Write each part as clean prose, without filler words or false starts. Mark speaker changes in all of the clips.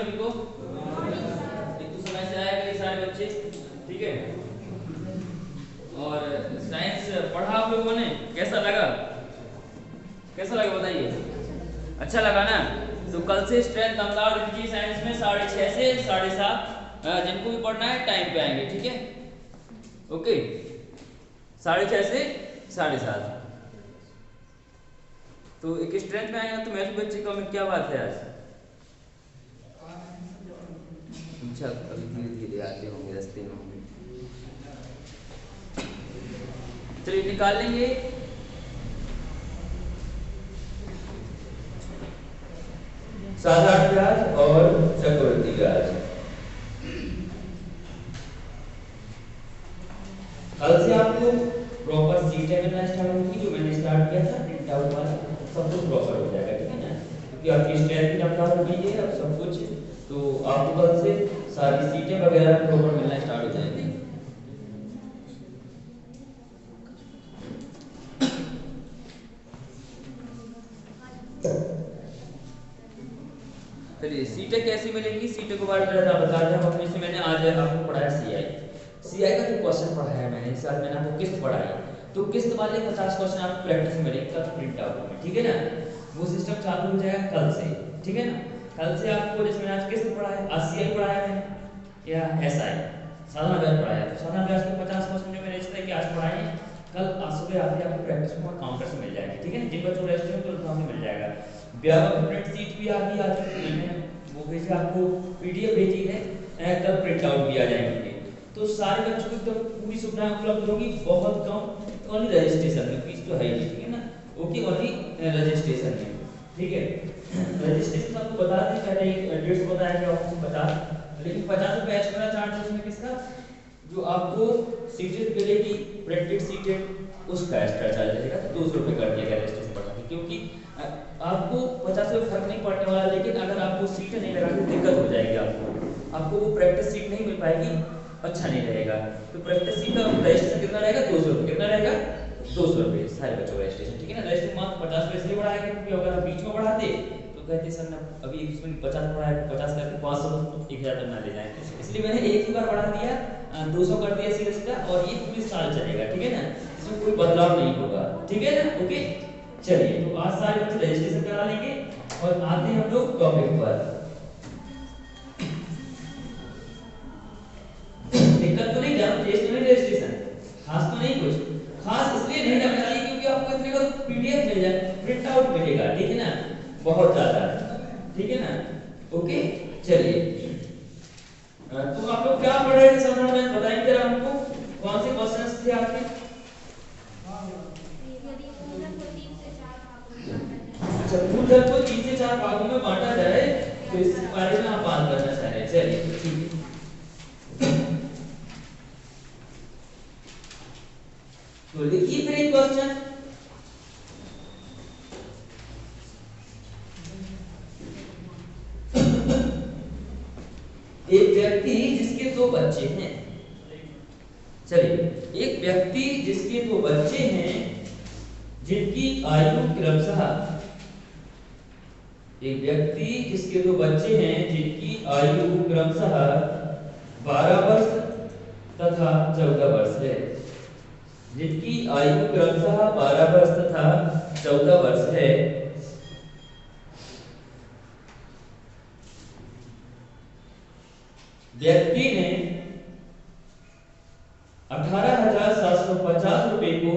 Speaker 1: सभी को? एक तो समय से आए कई सारे बच्चे, ठीक है। और साइंस पढ़ा आप लोगों ने, कैसा लगा? कैसा लगा बताइए? अच्छा लगा ना? तो कल से स्ट्रेंथ दमदार दीजिए साइंस में 6:30 से 7:30, जिनको भी पढ़ना है टाइम पे आएंगे, ठीक है। ओके, 6:30 से 7:30। तो एक स्ट्रेंथ में आएगा तो मैथ बच्चे का में क्या बात है आज? अच्छा, अभी धीरे धीरे आते होंगे, रास्ते में होंगे। चलिए निकाल लेंगे। साधारण ब्याज और चक्रवृद्धि ब्याज। कल से आपको प्रॉपर सीटें मिलना स्टार्ट होगी, जो मैंने स्टार्ट किया था प्रिंट आउट वाला, सब कुछ प्रॉपर हो जाएगा, ठीक है ना। क्योंकि आपकी स्ट्रेंथ भी अपना हो गई है अब सब कुछ, तो आपको कल से सारी सीटें वगैरह प्रॉपर मिलना स्टार्ट हो जाएंगी। चलिए सीटें कैसी मिलेंगी, सीटें के बारे में बता रहे हैं अपने से। मैंने आज आपको पढ़ाया सीआई का जो क्वेश्चन पढ़ाया मैंने, इस साल मैंने आपको किस्त पढ़ाई, तो किस्त वाले 50 क्वेश्चन आपको प्रैक्टिस में मिलेंगे कल प्रिंट आउट में, ठीक है ना। वो सिस्टम चालू हो जाएगा कल से, ठीक है ना। कल से आपको जैसे मैंने आज किस्त पढ़ाया, आज सीआई पढ़ाया मैंने या एसआई साधारण ब्याज पढ़ाया, तो साधारण ब्याज के 50 क्वेश्चन जो मैंने इस तरह के आज पढ़ाए हैं, कल आज सुबह आते आपको प्रैक्टिस में काउंटर से मिल जाएंगे, ठीक है। जिन बच्चों रेस्ट में तो उनको मिल जाएगा। ब्याज की प्रिंट सीट भी आ गई, आज मैंने वो भेजी आपको, पीडीएफ भेजी है, कल प्रिंट आउट भी आ जाएंगे। तो सारे बच्चों को एकदम पूरी सुविधाएं उपलब्ध होगी, बहुत कम, ओनली रजिस्ट्रेशन में, फीस तो है ही, ठीक है ना। ओके, ओनली रजिस्ट्रेशन में, ठीक है। रजिस्ट्रेशन आपको बता दें, पहले एक 150 बताया गया आपको 50, लेकिन 50 रुपये एक्स्ट्रा चार्ज है उसमें किसका, जो आपको सीटेड मिलेगी प्रिंटेड सीटेड, उसका एक्स्ट्रा चार्ज रहेगा, तो 200 रुपये कर दिया गया रजिस्ट्रेशन बढ़ा के, क्योंकि आपको 50 रुपये फर्क नहीं पड़ने वाला। लेकिन अगर आपको सीटें नहीं लगानी दिक्कत हो जाएगी, आपको वो प्रैक्टिस सीट नहीं मिल पाएगी, अच्छा नहीं रहेगा। तो प्रैक्टिस सीट का रजिस्ट्रेशन कितना रहेगा, 200 रुपये, कितना रहेगा, 200 रुपये सारे बच्चों का रजिस्ट्रेशन, ठीक है ना। रजिस्ट्रेशन मात्र 50 रुपये इसलिए बढ़ाया गया क्योंकि अगर आप बीच में बढ़ाते तो कहते सर ना अभी इसमें 50 बढ़ाया, 50 करके 500 1000 तक ना ले जाए, इसलिए मैंने एक ही बार बढ़ा दिया, 200 कर दिया सीधा सीधा, और ये पूरी साल चलेगा, ठीक है ना। इसमें कोई बदलाव नहीं होगा, ठीक है ना। ओके, चलिए तो आज सारे बच्चे रजिस्ट्रेशन करा लेंगे और आते हैं हम लोग टॉपिक पर। दिक्कत तो नहीं, जब टेस्ट में रजिस्ट्रेशन खास तो नहीं, कुछ खास इसलिए नहीं लगना चाहिए क्योंकि आपको इतने का पीडीएफ मिल जाए, प्रिंट आउट मिलेगा, ठीक है ना, बहुत ज्यादा, ठीक है ना। ओके, चलिए तो आप लोग क्या पढ़ रहे थे साधारण में बताएंगे जरा हमको, कौन से क्वेश्चंस थे आपके? अच्छा, मूलधन को 3 से 4 भागों में बांटा जाए, तो इस बारे में आप बात करना चाह रहे हैं, चलिए ठीक है। तो लिखिए फिर एक क्वेश्चन। एक व्यक्ति जिसके 2 बच्चे हैं, चलिए एक व्यक्ति जिसके 2 बच्चे हैं जिनकी आयु क्रमशः, एक व्यक्ति जिसके 2 बच्चे हैं जिनकी आयु क्रमशः 12 वर्ष तथा 14 वर्ष है, जिनकी आयु क्रमशः 12 वर्ष तथा 14 वर्ष है, व्यक्ति ने 18,750 रुपए को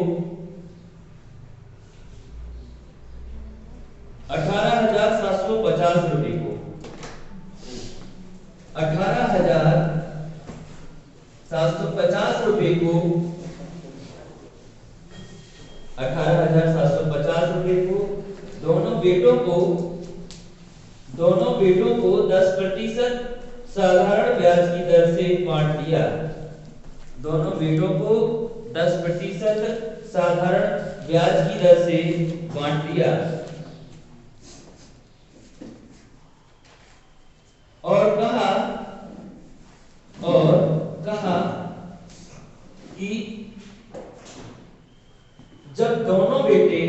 Speaker 1: 18,750 रुपए को 18,750 रुपए को 18,750 रुपए को दोनों बेटों को 10% साधारण ब्याज की दर से बांट दिया। दोनों बेटों को 10% साधारण ब्याज की दर से बांट दिया और कहा कि जब दोनों बेटे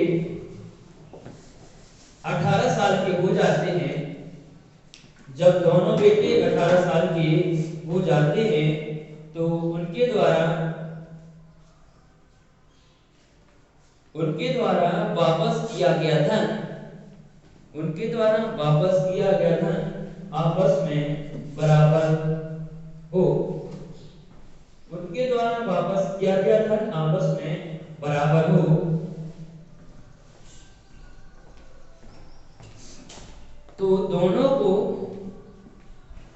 Speaker 1: 18 साल के हो जाते हैं, जब दोनों बेटे 18 साल के हो जाते हैं तो उनके द्वारा वापस किया गया धन आपस में बराबर हो। उनके द्वारा वापस किया गया धन आपस में बराबर हो। तो दोनों को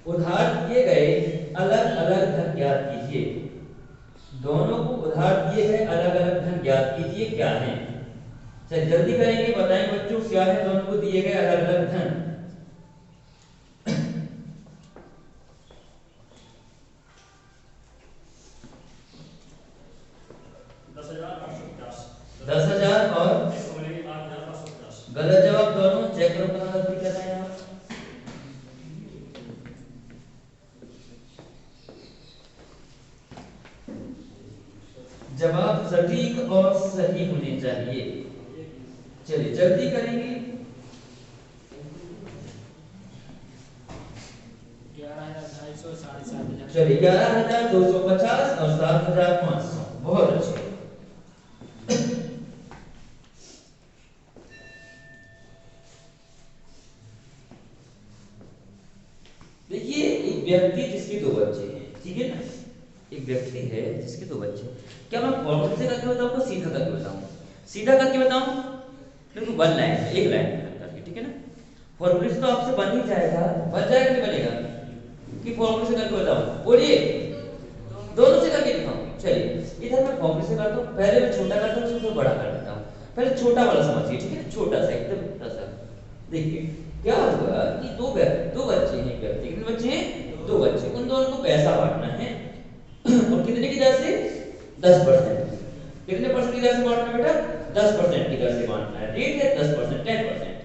Speaker 1: उधार दिए गए अलग अलग धन ज्ञात कीजिए। क्या है? चलिए जल्दी करेंगे, बताएं बच्चों क्या है दोनों को दिए गए अलग अलग धन। 10,000 और गलत जवाब दोनों। चेक करो कहाँ गलती कर रहे हैं आप। जवाब सटीक और सही होने चाहिए। चलिए जल्दी करेंगे। 11,250 चलिए 11,250 और 7,500। बहुत अच्छे। देखिए एक व्यक्ति जिसके 2 बच्चे हैं, ठीक है ना, एक व्यक्ति है जिसके 2 बच्चे। क्या मैं फॉर्मूले से करके बताऊं तो सीधा करके बताऊं? सीधा करके बताऊं देखो 1 लाइन एक लाइन करके, ठीक है ना। फॉर्मूले से तो आपसे बन ही जाएगा, बन जाएगा कि बनेगा कि फॉर्मूले से करके बताऊं? बोलिए दोनों से करके दिखाऊं। चलिए इधर मैं फॉर्मूले से करता हूं, पहले मैं छोटा करता हूं उसको बड़ा कर देता हूं। पहले छोटा वाला समझिए, ठीक है, छोटा सा एकदम छोटा सा। देखिए क्या हुआ कि दो बच्चे हैं, एक व्यक्ति कितने बच्चे हैं? 2 बच्चे। उन दोनों को पैसा बांटना है और कितने की दर से? 10%। कितने परसेंट की दर से बांटना बेटा? 10% की दर से बांटना है। रेट है 10%, 10%।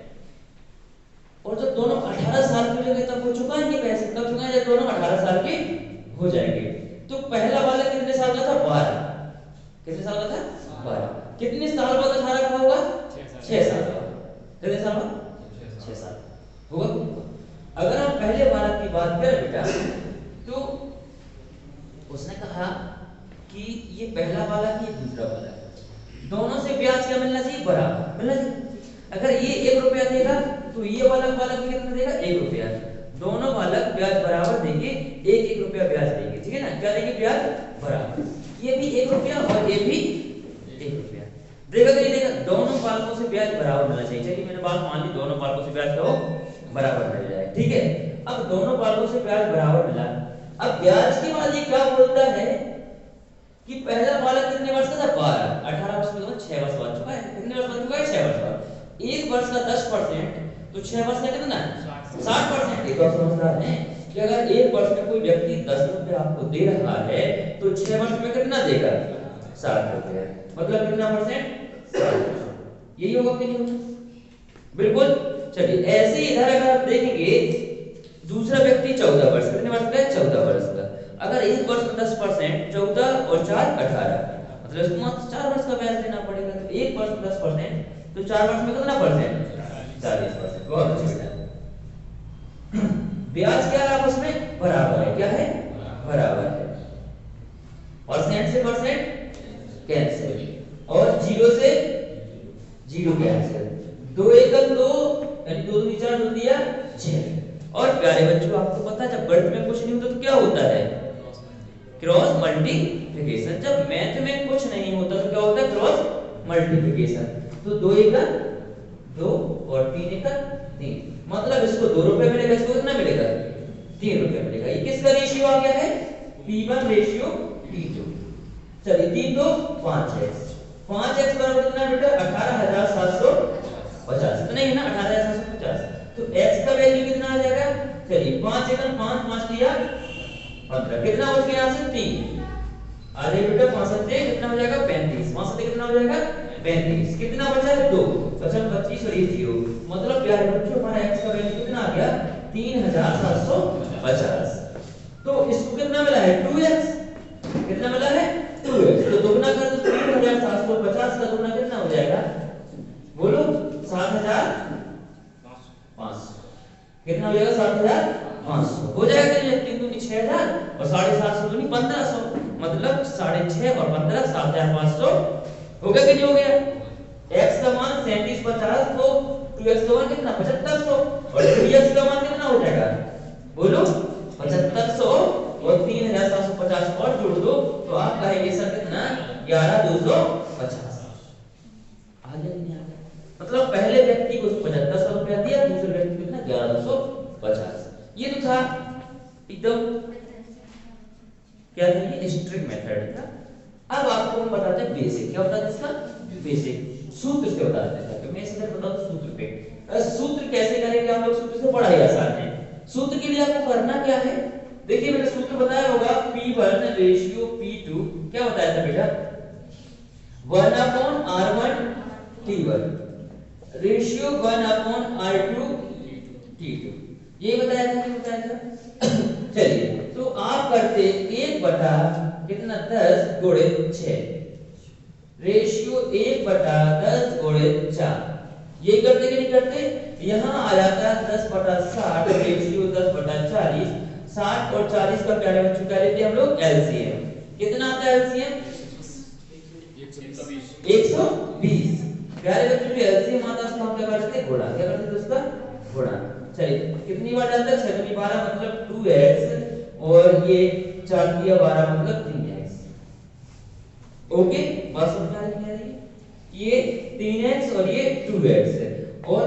Speaker 1: और जब दोनों 18 साल के हो जाएंगे तब वो चुकाएंगे पैसे। कब चुकाएंगे? जब दोनों 18 साल के हो जाएंगे। तो पहला वाला कितने साल का था? 12। कितने साल का था? 12। कितने साल बाद 18 का होगा? 6 साल का। कितने साल बाद? 6 साल होगा। अगर हम पहले वाला की बात करें बेटा तो उसने कहा कि ये पहला वाला की दूसरा वाला, दोनों से ब्याज क्या मिलना चाहिए? बराबर मिलना चाहिए। अगर ये 1 रुपया देगा तो ये वाला भी कितना देगा? 1 रुपया। दोनों बालक ब्याज बराबर देंगे, 1-1 रुपया ब्याज देंगे, ठीक है ना। क्या देंगे? ब्याज बराबर। ये भी 1 रुपया और ये भी 1 रुपया देगा कि नहीं देगा? दोनों बालकों से ब्याज बराबर मिलना चाहिए। चलिए मैंने बात मान ली, दोनों बालकों से ब्याज तो बराबर मिल जाए, ठीक है। अब दोनों बालकों से ब्याज बराबर मिला। अब ब्याज के बाद ये क्या बोलता है कि पहला बालक कितने वर्ष का था? 12। 18 वर्ष में 6 वर्ष बाद चुका है। कितने वर्ष बाद चुका है? 6 वर्ष बाद। 1 वर्ष का 10% तो 6 वर्ष का कितना? 60%। ये तो समझदार है कि अगर 1 वर्ष में कोई व्यक्ति 10 रुपए आपको दे रहा है तो 6 वर्ष में कितना देगा? 60 रुपए। मतलब कितना परसेंट? 60%। यही होगा कि नहीं होगा? बिल्कुल। चलिए ऐसे ही इधर अगर आप देखेंगे दूसरा व्यक्ति 14 वर्ष, कितने वर्ष का है? 14 वर्ष का। अगर 1 वर्ष में 10%, 14 और 4 18, मतलब इसको मात्र 4 वर्ष का ब्याज देना पड़ेगा। तो 1 वर्ष में 10% तो 4 वर्ष में कितना परसेंट? 40%। बहुत अच्छा बेटा। ब्याज क्या है? आपस में बराबर है। क्या है? बराबर है। परसेंट से परसेंट कैंसिल और 0 से 0 कैंसिल। 2 एकम 2 यानी 2 दूनी 4, 2 दिया 6। और प्यारे बच्चों आपको पता है जब गणित में कुछ नहीं होता तो क्या होता है? Cross multiplication. जब मैथ में कुछ नहीं होता तो क्या होता है? Cross multiplication. तो 2 एकम 2 और 3 एकम 3, मतलब इसको 2 रुपए मिलेगा, इसको कितना मिलेगा? 3 रुपए मिलेगा। ये किसका रेशियो आ गया है? P1 ratio P2। चलिए 3 2 5x। 5x बराबर कितना बेटा? 18,750। इतना ही है ना, 18,750। तो x का वैल्यू कितना आ जाएगा? चलिए 5 एकम 5, 5 दिया 15। कितना बच गया? यहाँ से 3 आधे बेटा 5 से कितना हो जाएगा? 35। 5 से कितना हो जाएगा? 35। कितना बचा है? 2। अच्छा 25 और ये 0, मतलब प्यारे बच्चों हमारा x का वैल्यू कितना आ गया? 3,750। तो इसको कितना मिला है? 2x। कितना मिला है? 2x। तो दुगना कर दो, 3,750 का दुगना कितना हो जाएगा? बोलो 7,500। कितना हो जाएगा? 7,500। 500 हो जाएगा। ये 3 दूनी 6000 और 750 दूनी 1500, मतलब 6.5 और 15 7500 हो गया कि नहीं हो गया। x का मान 3750 तो 2x का मान कितना 7500 और 3x का मान कितना हो जाएगा बोलो 7500 और 3750 और जोड़ दो तो आप कहेंगे सर कितना 11250 आ गया नहीं आ गया। मतलब पहले व्यक्ति को 7500 रुपया दिया, दूसरे व्यक्ति को कितना 1150। ये तो था एकदम क्या था ये स्ट्रिंग मेथड था। अब आपको हम बताते हैं बेसिक। क्या होता है इसका बेसिक सूत्र से बताते हैं। तो मैं इसे बता दूं सूत्र पे। सूत्र कैसे करेंगे आप लोग, सूत्र से बड़ा ही आसान है। सूत्र के लिए आपको करना क्या है, देखिए मैंने सूत्र बताया होगा P1 रेशियो P2 क्या बताया था बेटा 1/R1 T1 ratio 1/R2 T2 ये बताया था कि बताया था। चलिए तो आप करते 1 बटा कितना 10 गुणे 6 रेशियो 1 बटा 10 गुणे 4 ये करते कि नहीं करते। यहाँ आ जाता है 10 बटा 60 रेशियो 10 बटा 40 60 और 40 का क्या लेते हम लोग एलसीएम। कितना आता है एलसीएम 120। प्यारे बच्चों जो एलसीएम आता है उसको हम क्या करते हैं गुणा। क्या करते थे उसका गुणा। चलिए कितनी बार जाता है 6 दूनी 12 मतलब 2x और ये 4 दिया 12 मतलब 3x। ओके बात समझ में आ रही है। ये 3x और ये 2x है और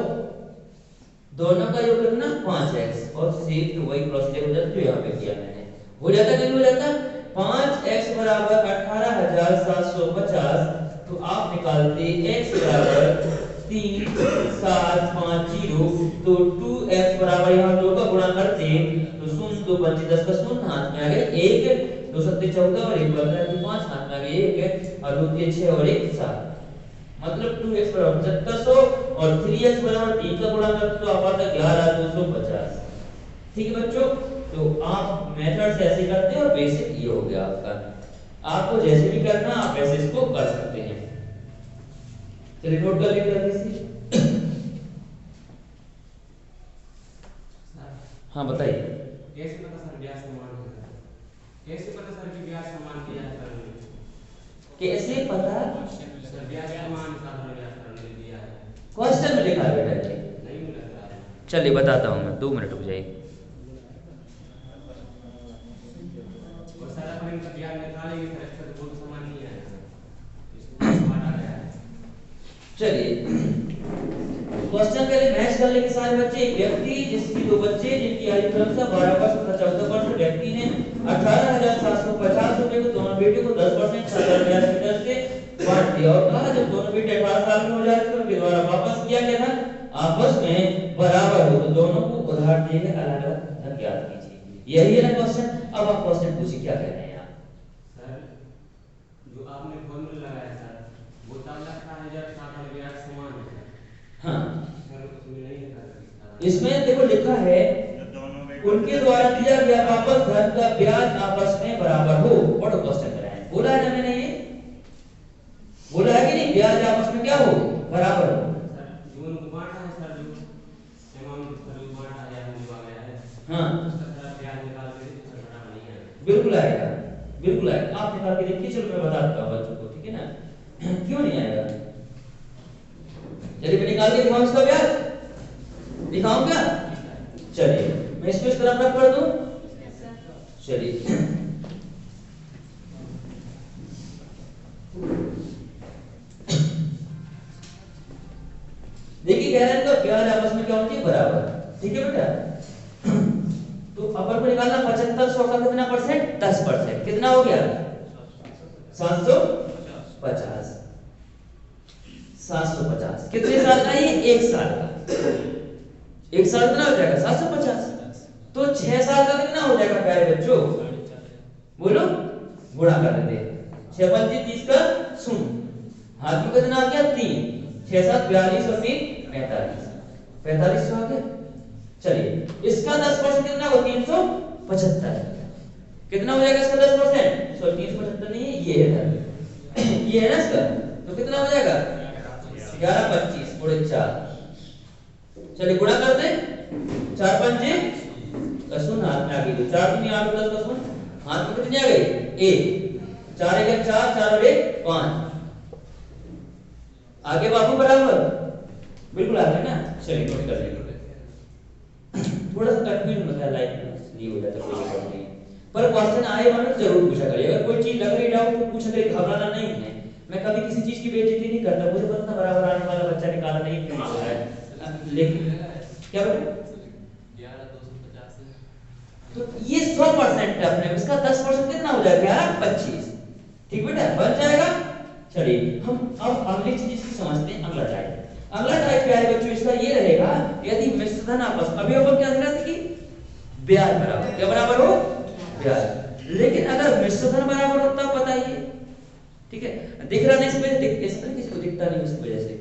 Speaker 1: दोनों का योग करना 5x और सेव टू वही क्रॉस चेक हो जाता जो यहाँ पे किया मैंने। हो जाता नहीं हो जाता 5x बराबर 18750 तो आप निकालते x बराबर 3750 तो 2x बराबर यहाँ 2 का गुणा करते तो 0 2 5 10 का 0 हाथ में आ गया 1 2 7 14 और 1 15 5 हाथ में आ गया 1 और 2 3 6 और 1 7 मतलब 2x बराबर 7500 और 3x बराबर 3 का गुणा करते तो आप आता 11250। ठीक है बच्चों, तो आप मेथड से ऐसे करते हैं और बेसिक ये हो गया आपका। आपको जैसे भी करना आप ऐसे इसको कर सकते हैं। चलिए नोट कर लेते हैं जल्दी से। हाँ बताइए
Speaker 2: कैसे पता सर ब्याज समान होता है, कैसे पता सर कि ब्याज समान दिया है सर ने,
Speaker 1: कैसे पता
Speaker 2: सर ब्याज समान साधारण ब्याज सर ने दिया है
Speaker 1: क्वेश्चन में लिखा है बेटा जी
Speaker 2: नहीं मिला सर।
Speaker 1: चलिए बताता हूँ मैं 2 मिनट रुक जाइए।
Speaker 2: और सर अपन इनका ब्याज निकालेंगे सर इसका तो बहुत समान नहीं आएगा इसको समान आ गया है।
Speaker 1: चलिए क्वेश्चन पहले मैच कर लेंगे सारे बच्चे। एक व्यक्ति जिसकी 2 बच्चे जिनकी आयु क्रमशः 12 वर्ष तथा 14 वर्ष व्यक्ति ने 18750 रुपए को दोनों बेटियों को 10% साधारण ब्याज की दर से बांट दिया और कहा जब दोनों बेटे 18 साल के हो जाते तो उनके द्वारा वापस किया गया था आपस में बराबर हो तो दोनों को उधार दिए गए अलग अलग धन ज्ञात कीजिए। यही है ना क्वेश्चन। अब आप क्वेश्चन पूछिए क्या कह रहे हैं आप।
Speaker 2: सर जो आपने फॉर्मूला लगाया सर वो तब लगता है जब साधारण ब्याज समान है।
Speaker 1: हाँ
Speaker 2: सर उसमें नहीं लिखा,
Speaker 1: इसमें देखो लिखा है उनके द्वारा दिया गया वापस धन का ब्याज आपस में बराबर हो। पढ़ो क्वेश्चन कराएं। बोला है ना मैंने ये बोला है कि नहीं ब्याज आपस में क्या हो बराबर हो।
Speaker 2: सर जो उनको बांटा है सर जो अमाउंट सर जो बांटा है या दिया गया है
Speaker 1: हाँ
Speaker 2: उसका सर ब्याज निकाल के देखिए सर बराबर नहीं है।
Speaker 1: बिल्कुल आएगा बिल्कुल आएगा। आप निकाल के देखिए। चलो मैं बताता हूँ बच्चों को ठीक है ना क्यों नहीं आएगा। चलिए मैं निकाल के दिखाऊं इसका ब्याज दिखाऊं क्या। चलिए मैं इसको इस तरफ रख कर दूं। चलिए देखिए कह रहे हैं इनका ब्याज आपस में क्या होना चाहिए बराबर। ठीक है बेटा तो अपन को निकालना 7500 का कितना परसेंट 10% कितना हो गया 750 750 कितने साल का ये 1 साल का। 1 साल कितना हो जाएगा 750 तो 6 साल का कितना हो जाएगा प्यारे बच्चों बोलो गुणा कर देते 6 5 30 का 0 हाथ में कितना आ गया 3 6 7 42 और 3 45 आ गया। चलिए इसका 10% कितना हो 375 कितना हो जाएगा इसका 10% सॉरी 375 नहीं है ये है ये है ना इसका तो कितना हो जाएगा 11 25 गुणे 4। चलिए गुणा कर दे 4 5 शून्य हाथ में आ गई, तो 4 दूनी 8 10 का शून्य हाथ में कितनी आ गई 1, 4 1 4, 4 और 1 5। आगे बाबू बराबर बिल्कुल आगे ना, चलिए नोट कर लेंगे। थोड़ा सा कंफ्यूजन होता है लाइफ में, इसलिए हो जाता है, कोई बात नहीं। पर क्वेश्चन आए मानो जरूर पूछा करिए, अगर कोई चीज लग रही डाउट तो पूछा करिए, घबराना नहीं है। मैं कभी किसी चीज की बेइज्जती नहीं करता, मुझे पता बराबर आने वाला बच्चा निकाला नहीं क्यों निकाला है, लेकिन क्या बोले
Speaker 2: 11,250
Speaker 1: तो ये 100% है अपने, इसका 10% कितना हो जाएगा 11 25, ठीक बेटा बन जाएगा। चलिए हम अब अगली चीज इसकी समझते हैं, अगला टाइप। अगला टाइप क्या है बच्चों, इसका ये रहेगा यदि मिश्रधन आपस, अभी अपन क्या देख रहे थे कि ब्याज बराबर, क्या बराबर हो ब्याज, लेकिन अगर मिश्रधन बराबर होता बताइए, ठीक है दिख रहा नहीं इस वजह से, इस पर किसी को दिखता नहीं उस वजह से,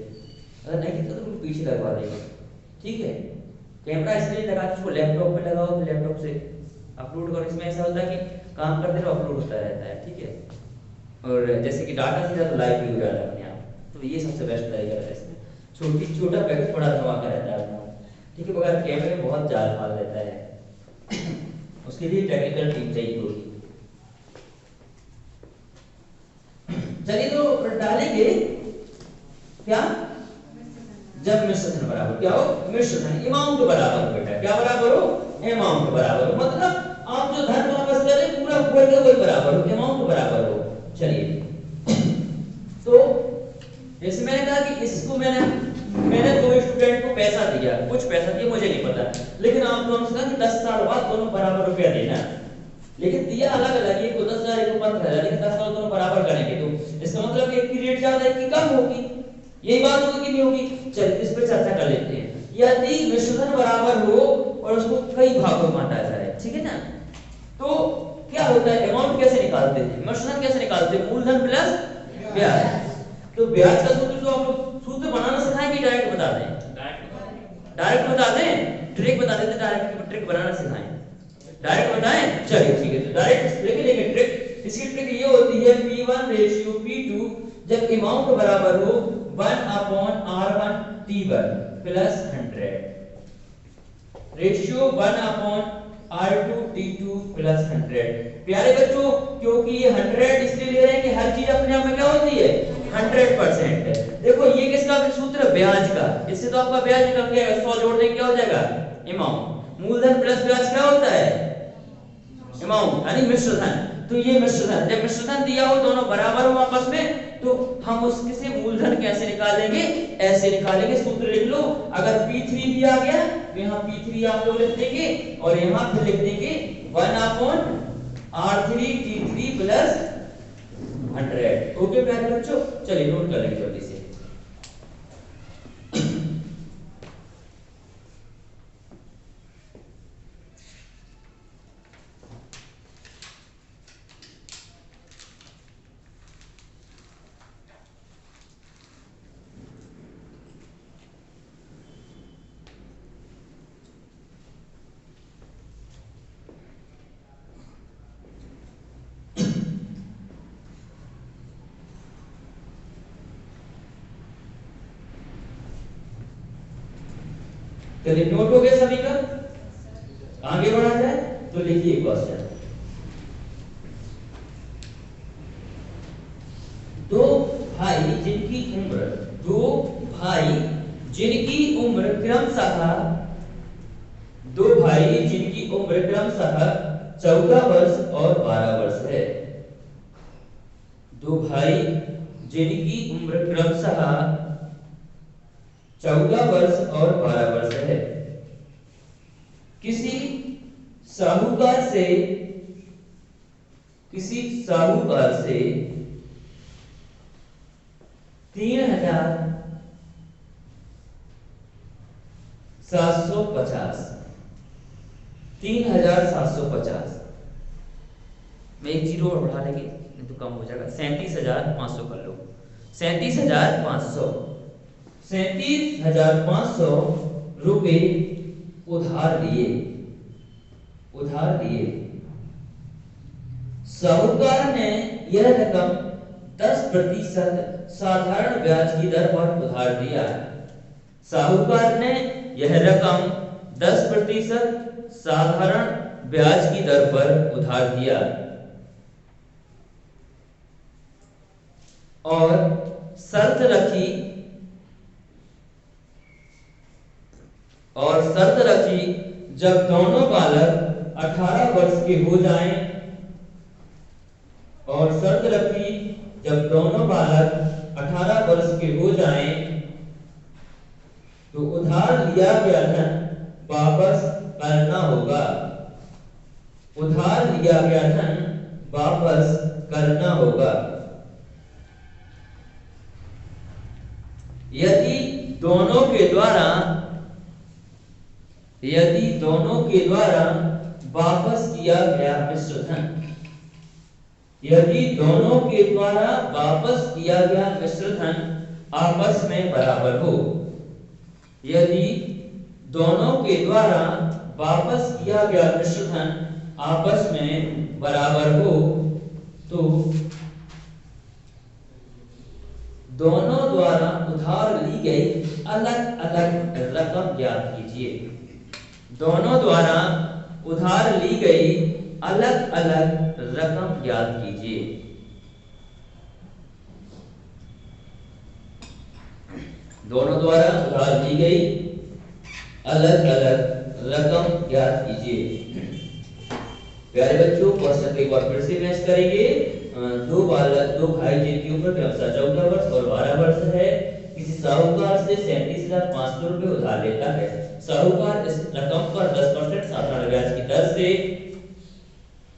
Speaker 1: अगर नहीं दिखता तो बिल्कुल पीछे लगवा देंगे, ठीक है। कैमरा इसलिए लगा इसको लैपटॉप पे लगाओ तो लैपटॉप से अपलोड करो, इसमें ऐसा होता है कि काम करते रहो अपलोड होता रहता है, ठीक है। और जैसे कि डाटा सीधा तो लाइव भी हो जाता है अपने आप, तो ये सबसे बेस्ट तरीका है इसमें, छोटा पैकेट बड़ा धमाका रहता है अपना, ठीक है। बगैर कैमरे में बहुत जाल माल रहता है उसके लिए टेक्निकल टीम चाहिए होगी। चलिए तो डालेंगे क्या, जब मिश्रधन बराबर क्या हो, मिश्रधन अमाउंट बराबर हो बेटा, क्या बराबर हो अमाउंट बराबर हो, मतलब आप जो धन वापस कर रहे पूरा वही बराबर हो, अमाउंट बराबर हो। चलिए तो जैसे मैंने कहा कि इसको मैंने दो स्टूडेंट को पैसा दिया, कुछ पैसा दिया मुझे नहीं पता, लेकिन आप दोनों से कहा कि 10 साल बाद दोनों बराबर रुपया देना, लेकिन दिया अलग अलग, एक को 10,000 एक को 15,000, लेकिन 10 साल दोनों बराबर करेंगे, तो इसका मतलब एक की रेट ज्यादा एक की कम होगी, यही बात होगी कि नहीं होगी। चलिए इस पे चर्चा कर लेते हैं। यदि मिश्रधन बराबर हो और उसको कई भागों में बांटा जाए, ठीक है ना, तो क्या होता है अमाउंट कैसे निकालते हैं, मिश्रधन कैसे निकालते हैं, मूलधन प्लस ब्याज। तो ब्याज का सूत्र तो आप लोग सूत्र बनाना सिखाएं कि डायरेक्ट बता दें, डायरेक्ट बता दें, ट्रिक बता देते, डायरेक्ट ट्रिक बनाना सिखाएं, डायरेक्ट बताएं। चलिए ठीक है, तो डायरेक्ट लेंगे ट्रिक। इसकी ट्रिक ये होती है P1 रेशियो P2 जब अमाउंट बराबर हो 1/R1T1 plus 100, ratio 1/R2T2 plus 100। प्यारे बच्चों क्योंकि ये 100 इसलिए ले रहे हैं कि हर चीज अपने आप में क्या होती है 100%। देखो ये किसका सूत्र है, ब्याज का, इससे तो आपका ब्याज निकल गया, 100 जोड़ देंगे क्या हो जाएगा अमाउंट, मूलधन प्लस ब्याज क्या होता है अमाउंट, यानी मिश्रधन। तो ये मिश्रधन, जब मिश्रधन दिया हो दोनों बराबर हो आपस में, तो हम उसके से मूलधन कैसे निकालेंगे, ऐसे निकालेंगे, सूत्र लिख लो। अगर P3 भी आ गया तो यहाँ P3 आप लोग लिख देंगे और यहाँ फिर लिख देंगे 1/R3T3 प्लस 100। ओके प्यारे बच्चों, चलिए नोट कर लेंगे जल्दी से। चलिए नोट हो गया सभी का, आगे बढ़ा जाए तो लिखिए क्वेश्चन। दो भाई जिनकी उम्र क्रमशः 14 वर्ष और 12 वर्ष है। दो भाई जिनकी उम्र क्रमशः 14 वर्ष और 12 वर्ष है, किसी साहूकार से 3,750 में एक जीरो और बढ़ा लेंगे नहीं तो कम हो जाएगा, 37,500 कर लो, 37,500 रुपए उधार दिए। साहूकार ने यह रकम 10% साधारण ब्याज की दर पर उधार दिया। साहूकार ने यह रकम 10% साधारण ब्याज की दर पर उधार दिया और शर्त रखी जब दोनों बालक 18 वर्ष के हो जाएं, और शर्त रखी जब दोनों बालक 18 वर्ष के हो जाएं तो उधार लिया गया धन वापस करना होगा। उधार लिया गया धन वापस करना होगा। यदि दोनों के द्वारा वापस किया गया मिश्र धन, यदि दोनों के द्वारा वापस किया गया मिश्र धन आपस में बराबर हो, यदि दोनों के द्वारा वापस किया गया मिश्र धन आपस में बराबर हो तो दोनों द्वारा उधार ली गई अलग अलग रकम ज्ञात कीजिए। दोनों द्वारा उधार ली गई अलग अलग रकम ज्ञात कीजिए। दोनों द्वारा उधार ली गई अलग अलग रकम ज्ञात कीजिए। प्यारे बच्चों, क्वेश्चन को एक बार फिर से मैच करेंगे। दो भाई जिनकी उम्र क्रमशः 14 वर्ष और 12 वर्ष है, किसी साहूकार से 37,500 रुपए उधार लेता है। साहूकार इस रकम पर 10% साधारण ब्याज की दर से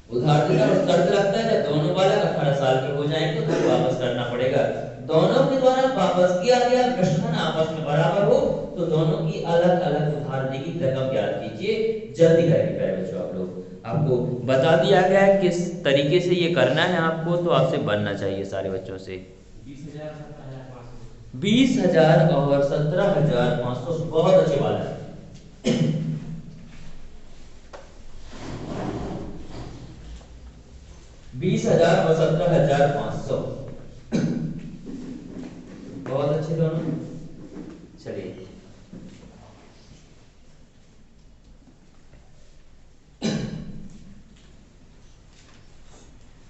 Speaker 1: उधार देता है और शर्त रखता है जब दोनों बालक 18 साल के हो जाएं तो धन वापस करना पड़ेगा। दोनों के द्वारा वापस किया गया मिश्र धन आपस में बराबर हो तो दोनों की अलग अलग उधार ली गई रकम ज्ञात कीजिए। जल्दी करेंगे प्यारे बच्चों, आप लोग आपको बता दिया गया है किस तरीके से ये करना है आपको, तो आपसे बनना चाहिए सारे बच्चों से। 20,000 और 17,500 बहुत अच्छे वाला है। 20,000 और 17,500 बहुत अच्छे दोनों। चलिए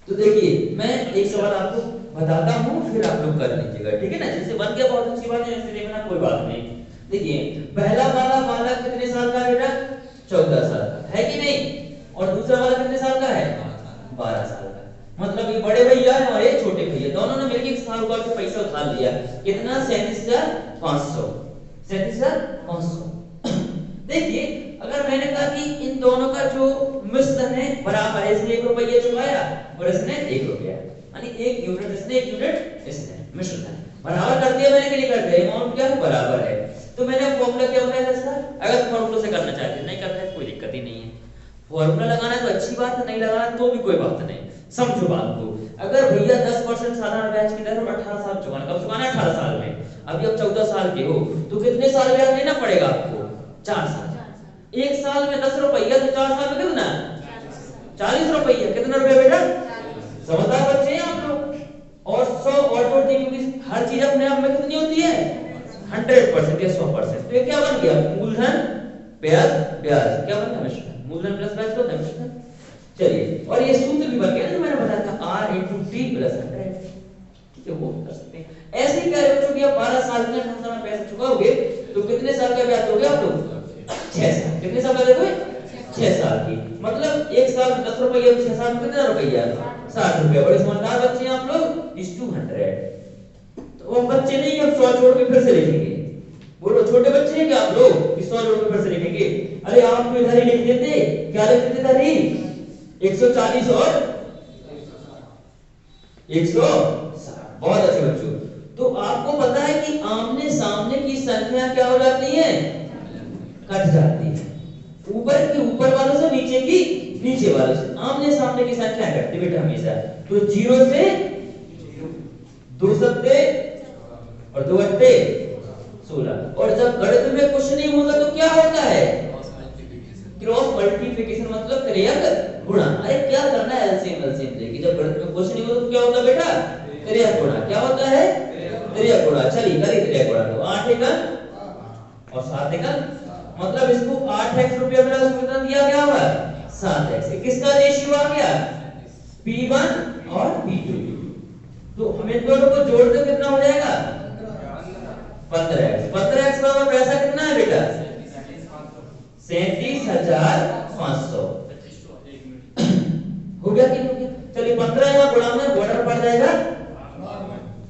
Speaker 1: तो देखिए, मैं एक सवाल आपको बताता हूं, फिर आप लोग कर लीजिएगा, ठीक है ना। जैसे बन गया बहुत अच्छी बात है, जैसे देखना कोई बात नहीं। देखिए, पहला वाला बालक कितने साल का बेटा? 14 साल का है कि नहीं? और दूसरा वाला कितने साल का है? 12 साल का। मतलब ये बड़े भैया है और ये छोटे भैया, दोनों ने मिलकर एक साहूकार से पैसा उधार लिया। कितना? 37,500। 37,500। देखिए, अगर मैंने कहा कि इन दोनों का जो मिश्र है बराबर है, इसने 1 रुपया चुकाया और इसने 1 रुपया, यानी 1 यूनिट इसने 1 यूनिट इसने, मिश्र धन बराबर कर दिया। मैंने के लिए कर दिया, अमाउंट क्या है? बराबर है। तो मैंने फॉर्मूला क्या बताया था इसका? अगर फॉर्मूला से करना चाहते नहीं करना है कोई दिक्कत ही नहीं है। फॉर्मूला लगाना है तो अच्छी बात है, नहीं लगाना तो भी कोई बात नहीं। समझो बात को, अगर भैया 10% साधारण ब्याज की दर और 18 साल चुकाना, कब चुकाना है? 18 साल में। अभी आप 14 साल के हो तो कितने साल ब्याज देना पड़ेगा आपको? 4 साल। 1 साल में 10 रुपया तो 4 साल में कितना? 40 रुपया। कितना रुपया बेटा? समझदार बच्चे हैं आप लोग। और 100 और जोड़ दें क्योंकि हर चीज अपने आप में कितनी होती है? 100% या 100%। तो ये क्या बन गया? मूलधन ब्याज ब्याज क्या बन गया? मिश्र धन। मूलधन प्लस ब्याज क्या होता है? मिश्र धन। चलिए, और ये सूत्र भी बन गया जो मैंने बताया था, R × T + 100। ठीक है, वो कर सकते हैं। ऐसे ही कह रहे हो कि आप 12 साल में 18 साल में पैसा चुकाओगे तो कितने साल का ब्याज दोगे आप लोग? 6 साल। कितने साल का दोगे? 6 साल की। मतलब 1 साल में 10 रुपया, 6 साल में कितना रुपया? 60 रुपया। बड़े समझदार बच्चे हैं आप लोग। इस 200। तो वो बच्चे नहीं, हम 100 जोड़ के फिर से लिखेंगे। बोलो, छोटे बच्चे हैं क्या आप लोग? 100 जोड़ के फिर से लिखेंगे। अरे आप तो इधर ही लिख देते, क्या लिख देते इधर ही? 140 और 160। बहुत अच्छे बच्चों। तो आपको पता है कि आमने सामने की संख्या क्या हो जाती है? कट जाती है। ऊपर की ऊपर वालों से, नीचे की नीचे वालों से। आमने सामने की संख्या घटती बेटा हमेशा। तो 0 से 2 सत्ते और 2 अट्ठे 16। और जब गणित में कुछ नहीं होता तो क्या होता है? क्रॉस मल्टीप्लिकेशन, मतलब क्रियक गुणा। अरे क्या करना है? एलसीएम एलसीएम लेके। जब गणित में कुछ नहीं होता तो क्या होता है बेटा? क्रियक गुणा। क्या होता है? क्रियक गुणा। चलिए करिए क्रियक गुणा। तो 8 एकम और 7 एकम मतलब इसको 8x रुपया मिला, उसको कितना दिया गया हुआ 7x। किसका रेशियो आ गया P1 और P2। तो हमें दोनों को जोड़ दो कितना हो जाएगा 15x। 15x बराबर पैसा कितना है बेटा 37,500 हो गया कि नहीं हो गया? चलिए 15 यहाँ गुणा में बॉर्डर पड़ जाएगा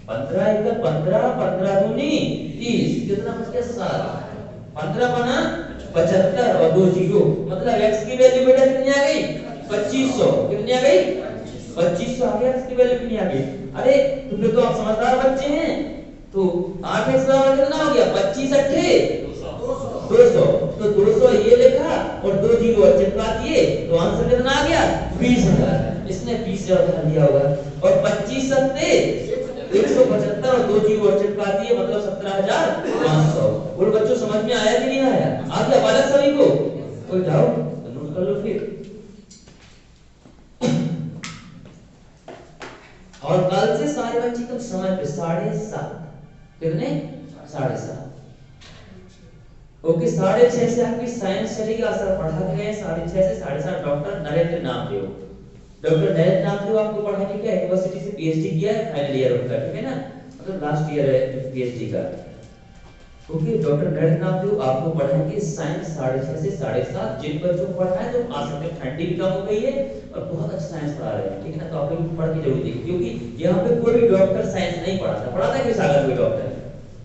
Speaker 1: 15 एक 15 15 दूनी 30 कितना बच गया 7। 15 बना 75 और 2 जीरो, मतलब x की वैल्यू बेटा कितनी आ गई 2500। कितनी आ गई 2500 आ गया। x की वैल्यू कितनी आ गई? अरे तो फिर तो आप समझदार बच्चे हैं। तो 8x बराबर कितना हो गया 25 अट्ठे 200। तो 200 ये लिखा और 2 जीरो और चिपका दिए तो आंसर कितना आ गया 20,000। इसने 20,000 उठा लिया होगा। और 25 सत्ते 175 और 2 जीरो और चिपका दिए मतलब 17,500। बोलो बच्चों समझ में आया कि नहीं आया? आ गया बालक सभी को? कोई डाउट तो नोट कर लो फिर। और कल से सारे बच्चे एकदम समय पे 7:30। कितने 7:30। ओके 6:30 से आपकी साइंस चलेगी। सर पढ़ा गए 6:30 से 7:30 डॉक्टर नरेंद्र नामदेव। डॉक्टर नरेंद्र नामदेव आपको पढ़ाने क्या यूनिवर्सिटी से पीएचडी किया है, फाइनल ईयर उनका, ठीक है ना, मतलब लास्ट ईयर है पीएचडी का। ओके डॉक्टर नरेंद्र नामदेव आपको पढ़ाएंगे साइंस 6:30 से 7:30। जिन बच्चों को पढ़ना है तो आ सकते हैं, ठंडी भी कम हो गई है और बहुत अच्छा साइंस पढ़ा रहे हैं, ठीक है ना। तो आप लोग पढ़ के जरूर देखिए, क्योंकि यहाँ पे कोई भी डॉक्टर साइंस नहीं पढ़ाता। पढ़ाता है किस आगे कोई डॉक्टर?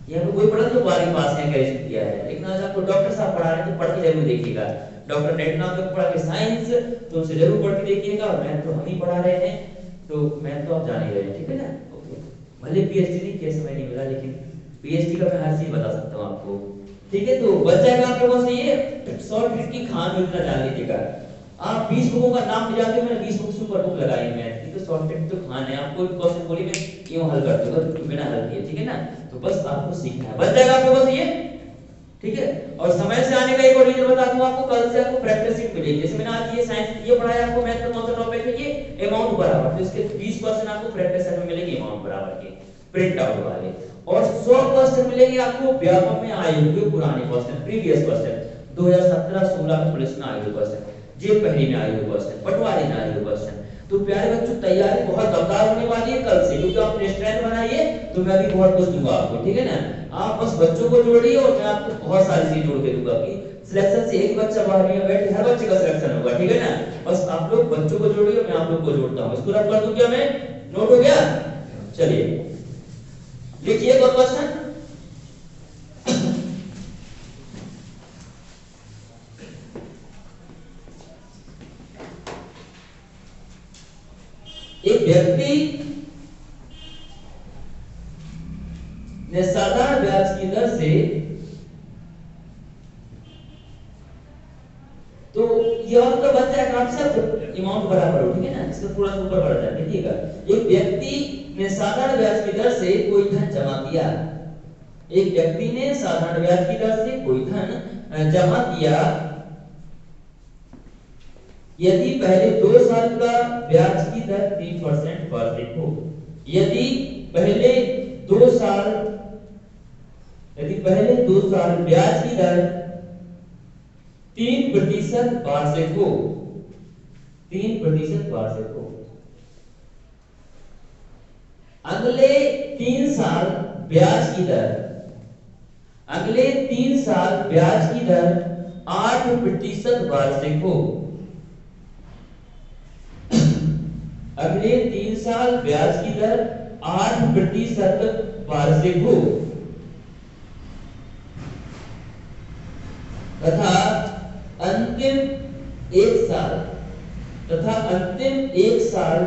Speaker 1: यहाँ पे कोई पढ़ा जो 12वीं पास है ग्रेजुएशन किया है, लेकिन आज आपको डॉक्टर साहब पढ़ा रहे हैं तो पढ़ के जरूर देखिएगा। डॉक्टर नरेंद्र नामदेव पढ़ा के साइंस तो उनसे जरूर पढ़ के देखिएगा। और मैथ तो हम ही पढ़ा रहे हैं, तो मैथ तो आप जान ही रहे हैं, ठीक है ना। ओके भले पीएचडी नहीं किया, समय नहीं मिला, लेकिन पीएचडी का मैं हर चीज बता सकता हूँ आपको, ठीक है। तो बच जाएगा आप लोगों से ये शॉर्ट ट्रिक की खान उतना जान लीजिएगा। आप 20 बुकों का नाम ले जाते हो, मैंने 20 बुक सुपर बुक लगाई है मैथ की, तो शॉर्ट ट्रिक तो खान है। आपको क्वेश्चन बोली मैं क्यों हल कर दूंगा बिना हल किए, ठीक है ना। तो बस आपको सीखना है, बच जाएगा आप लोगों से ये, ठीक है। और समय से आने का एक और रीजन बता दूं आपको, कल से आपको प्रैक्टिस शीट मिलेगी। जैसे मैंने आज ये साइंस ये पढ़ाया आपको, मैथ का कौन सा टॉपिक है ये अमाउंट बराबर, तो इसके 20% आपको प्रैक्टिस सेट में मिलेगी अमाउंट बराबर के प्रिंट आउट वाले, और 100% मिलेंगे आपको व्यापक में आए हुए पुराने क्वेश्चन, प्रीवियस क्वेश्चन 2017-16 में पुलिस में आए हुए क्वेश्चन, जेल पहली में आए हुए क्वेश्चन, पटवारी में आए हुए क्वेश्चन। तो प्यारे बच्चों तैयारी बहुत दमदार होने वाली है कल से, क्योंकि आप स्ट्रेंथ बनाइए तो मैं भी बहुत कुछ दूंगा आपको, ठीक है ना। आप बस बच्चों को जोड़िए और मैं आपको बहुत सारी चीज जोड़ के दूंगा कि सिलेक्शन से एक बच्चा बाहर में बैठे, हर बच्चे का सिलेक्शन होगा, ठीक है ना। बस आप लोग बच्चों को जोड़िए, मैं आप लोग को जोड़ता हूं। इसको रब कर दूं क्या मैं? नोट हो गया? चलिए लिखिए एक और क्वेश्चन। एक व्यक्ति ने साधारण ब्याज की दर से, तो यह तो बच जाएगा आप सब अमाउंट बराबर हो, ठीक है ना, इसका पूरा ऊपर बढ़ जाए, देखिएगा। एक व्यक्ति ने साधारण ब्याज की दर से कोई धन जमा किया। एक व्यक्ति ने साधारण ब्याज की दर से कोई धन जमा किया। यदि पहले 2 साल का ब्याज की दर 3% वार्षिक हो, यदि पहले 2 साल ब्याज की दर 3% वार्षिक हो, 3% वार्षिक हो, अगले 3 साल ब्याज की दर, अगले 3 साल ब्याज की दर 8% वार्षिक हो, अगले 3 साल ब्याज की दर 8% वार्षिक हो, तथा अंतिम 1 साल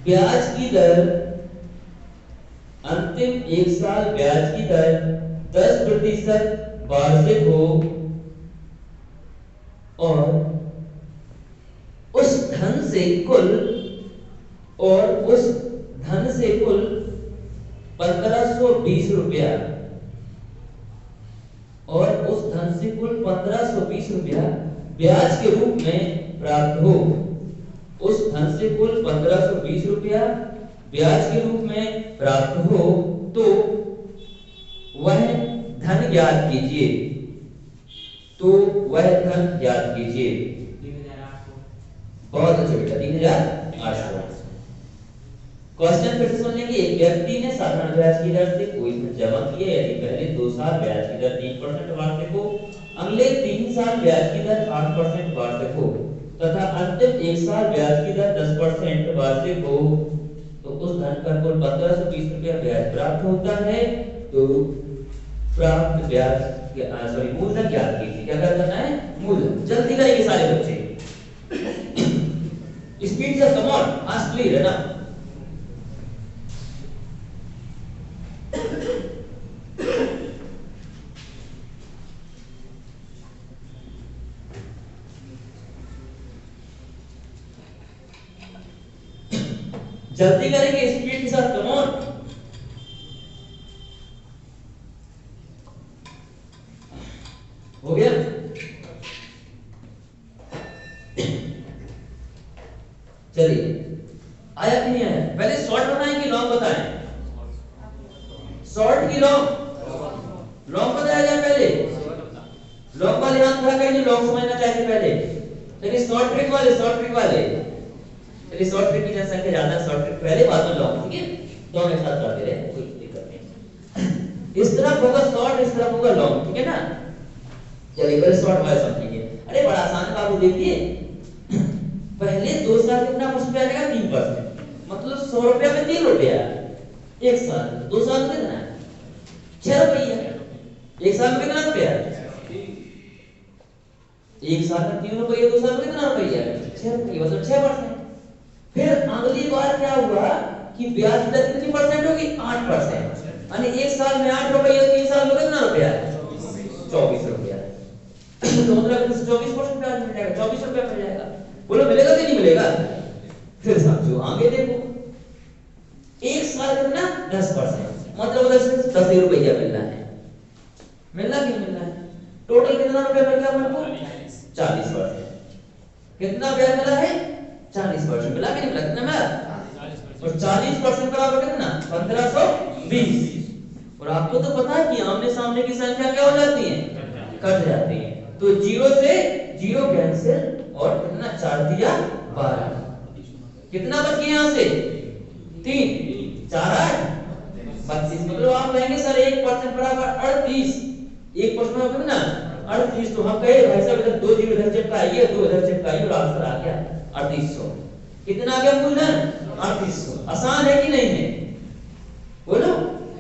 Speaker 1: ब्याज की दर, अंतिम 1 साल ब्याज की दर 10% वार्षिक हो, और उस धन से कुल 1520 रुपया, और उस धन से कुल 1520 रुपया ब्याज के रूप में प्राप्त हो, उस धन से कुल 1520 रुपया ब्याज के रूप में प्राप्त हो, तो वह धन ज्ञात कीजिए, तो वह धन ज्ञात कीजिए।
Speaker 2: 3800।
Speaker 1: बहुत अच्छे बेटा, 3800। क्वेश्चन फिर से सुन लेंगे। एक व्यक्ति ने साधारण ब्याज की दर से कोई धन जमा किया, यदि पहले 2 साल ब्याज की दर 3% वार्षिक हो, अगले 3 साल ब्याज की दर 8% वार्षिक हो तथा अंतिम 1 साल ब्याज की दर 10% वार्षिक हो, तो उस धन पर कुल 1520 रुपया ब्याज प्राप्त होता है। तो प्राप्त ब्याज मूलधन ज्ञात कीजिए। क्या करना है? मूलधन। जल्दी करेंगे सारे बच्चे, स्पीड से, कम ऑन, आज क्लियर है ना? जल्दी करेंगे, स्पीड के साथ, कम ऑन। हो गया? चलिए, आया कि नहीं आया? पहले शॉर्ट बताएं कि लॉन्ग बताएं? शॉर्ट की लॉन्ग? लॉन्ग बताया जाए पहले। लॉन्ग वाले हाथ खड़ा करेंगे, लॉन्ग समझना चाहिए पहले। चलिए शॉर्ट ट्रिक वाले, शॉर्ट ट्रिक वाले। चलिए शॉर्ट ट्रिक की जनसंख्या ज्यादा, शॉर्ट ट्रिक पहले, बाद में लॉन्ग, ठीक है? दोनों एक साथ करते रहे, कोई दिक्कत नहीं। इस तरफ होगा शॉर्ट, इस तरफ होगा लॉन्ग, ठीक है ना? चलिए पहले शॉर्ट वाले समझेंगे। अरे बड़ा आसान है बाबू, देखिए पहले 2 साल कितना परसेंट आ जाएगा? 3%। मतलब 100 रुपया में 3 रुपया। 1 साल, 2 साल में कितना है? 6 रुपया। 1 साल में कितना रुपया? 1 साल में 3 रुपया, 2 साल में कितना रुपया? 6 रुपया, मतलब 6%। फिर अगली बार क्या हुआ कि ब्याज दर कितनी परसेंट होगी? 8%। यानी 1 साल में 8 रुपया, 3 साल में कितना रुपया? 24 रुपया। तो मतलब 24% ब्याज मिल जाएगा, 24 रुपया मिल जाएगा। बोलो मिलेगा कि नहीं मिलेगा? फिर समझो आगे देखो, 1 साल कितना? 10%, मतलब उधर से 10 रुपया मिलना है। मिलना कि नहीं मिलना है? टोटल कितना रुपया मिल गया हमको? 40%। कितना ब्याज मिला है? 40% मिला कि नहीं मिला? कितना मिला? और 40% बराबर कितना? 1520। और आपको तो पता है कि आमने सामने की संख्या क्या हो जाती है? कट जाती है। तो 0 से 0 कैंसिल, और कितना? 4 दिया 12। कितना बच गया यहाँ से? 3, 4 8 25। मतलब आप कहेंगे सर 1% बराबर 38। 1% बराबर कितना? 38। तो हम कहे भाई साहब इधर 2 जीरो इधर चिपकाइए, 2 इधर चिपकाइए, और आंसर आ गया 3800। कितना आ गया मूलधन? 3800। आसान है कि नहीं है? बोलो,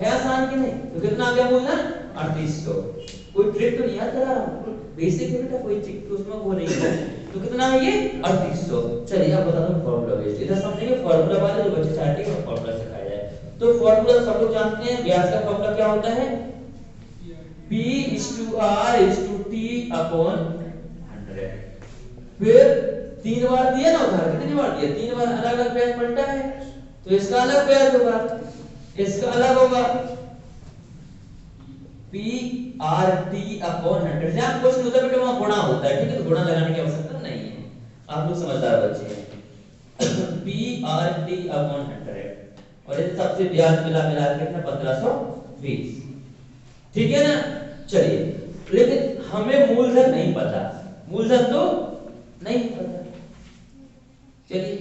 Speaker 1: है आसान कि नहीं? तो कितना आ गया मूलधन? 3800। कोई ट्रिक तो नहीं याद करा रहा हूं, बेसिक है बेटा, कोई ट्रिक तो उसमें वो नहीं है। तो कितना है ये? 3800। चलिए अब बता दो फार्मूला बेस्ड। इधर समझेंगे फार्मूला वाले, जो बच्चे चाहते हैं फार्मूला सिखाया जाए। तो फार्मूला सब लोग जानते हैं, ब्याज का फार्मूला क्या होता है? P/R/T/100। फिर 3 बार दिया ना उधार, कितनी बार दिया? 3 बार अलग अलग ब्याज पलटा है, तो इसका अलग ब्याज होगा, इसका अलग होगा। P/R/T/100। जहां कुछ नहीं होता बेटा वहां गुणा होता है, ठीक है? तो गुणा लगाने की आवश्यकता नहीं है, आप लोग समझदार बच्चे हैं। P/R/T/100, और इन सबसे ब्याज मिला मिला के कितना? 1520, ठीक है ना? चलिए, लेकिन हमें मूलधन नहीं पता, मूलधन तो नहीं पता। चलिए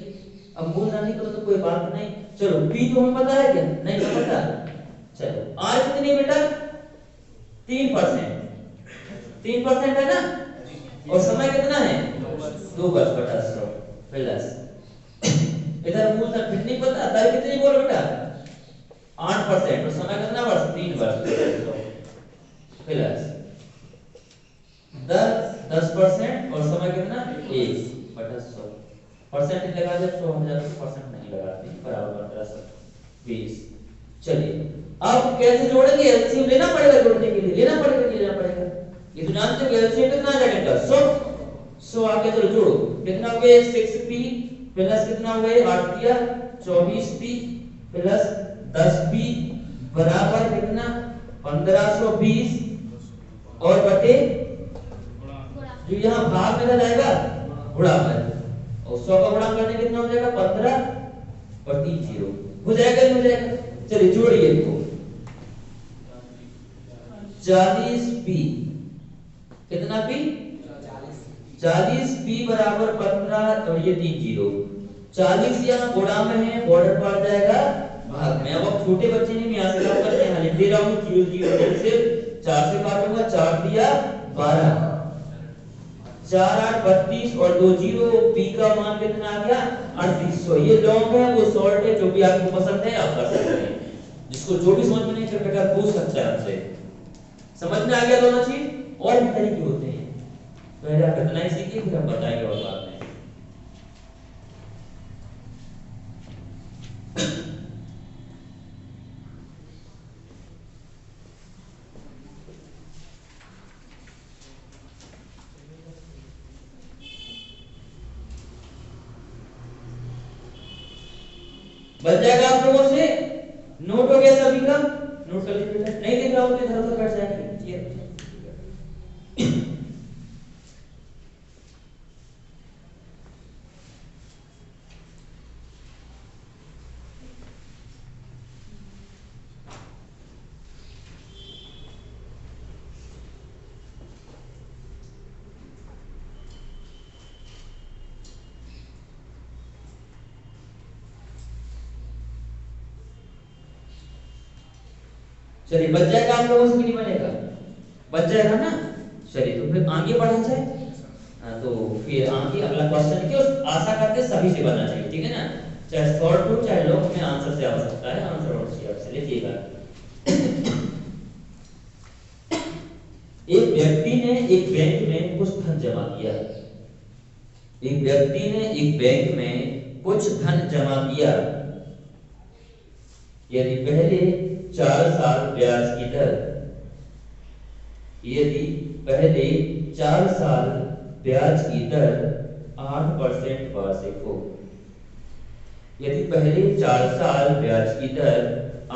Speaker 1: अब मूलधन नहीं पता तो कोई बात नहीं। चलो P तो हमें पता है क्या? नहीं पता। चलो R कितनी बेटा? 3%। 3% है ना? और समय कितना है? 2 वर्ष बटा 100 प्लस इधर मूलधन फिर नहीं पता, दर कितनी बोलो बेटा? 8%, और समय कितना वर्ष? 3 वर्ष प्लस 10% और समय कितना? 1 बटा 100। परसेंटेज लगा दे 100,000 नहीं लगाते, बराबर 1520। चलिए अब कैसे जोड़ेंगे? एलसीएम लेना पड़ेगा, जोड़ने के लिए लेना पड़ेगा, लेना पड़ेगा। ये तो जानते हो एलसीएम कितना आ जाएगा? 100 आगे चलो जोड़ो, कितना हो गया? 6p प्लस कितना हो गया? 8 दिया 24p प्लस 10p बराबर कितना? 1520, और बटे जो यहाँ भाग में जाएगा गुणा में, और 100 का गुणा करने कितना हो जाएगा? 15 और 3 0 हो जाएगा, नहीं हो जाएगा? चलिए जोड़िए इसको, 40p कितना पी? 40 पी बराबर 15 और ये 3 जीरो। 40 यहाँ गुणा में है, बॉर्डर पर आ जाएगा भाग में। अब छोटे बच्चे ने यहाँ से काट करते हैं, लिख दे रहा हूँ 0 0 से 4 से काटूंगा, 4 दिया 12, 4 8 32 और 2 जीरो। पी का मान कितना आ गया? 3800। ये लॉन्ग है, वो शॉर्ट है, जो भी आपको पसंद है आप कर सकते हैं। जिसको जो भी समझ में नहीं चल रहा पूछ सकता है आपसे। समझ में आ गया दोनों चीज? और भी तरीके होते हैं, पहले आप इतना ही सीखिए, फिर हम बताएंगे और बाद में। बच जाएगा आप लोगों से? नोट हो गया सभी का? नोट कर लीजिए बेटा, नहीं दिख रहा हो तो इधर उधर बैठ जाएंगे। चलिए बच जाएगा आप लोगों से कि नहीं बनेगा? बच जाएगा ना? चलिए तो फिर आगे बढ़ा जाए। तो फिर आगे अगला क्वेश्चन क्यों आशा करते सभी से बनना चाहिए, ठीक है ना? चाहे शॉर्ट हो चाहे लॉन्ग, में आंसर से आ सकता है, आंसर और से आपसे लीजिएगा। एक व्यक्ति ने एक बैंक में कुछ धन जमा किया। एक व्यक्ति ने एक बैंक में कुछ धन जमा किया। यदि पहले 4 साल ब्याज की दर, यदि पहले 4 साल ब्याज की दर 8% वार्षिक हो, यदि पहले 4 साल ब्याज की दर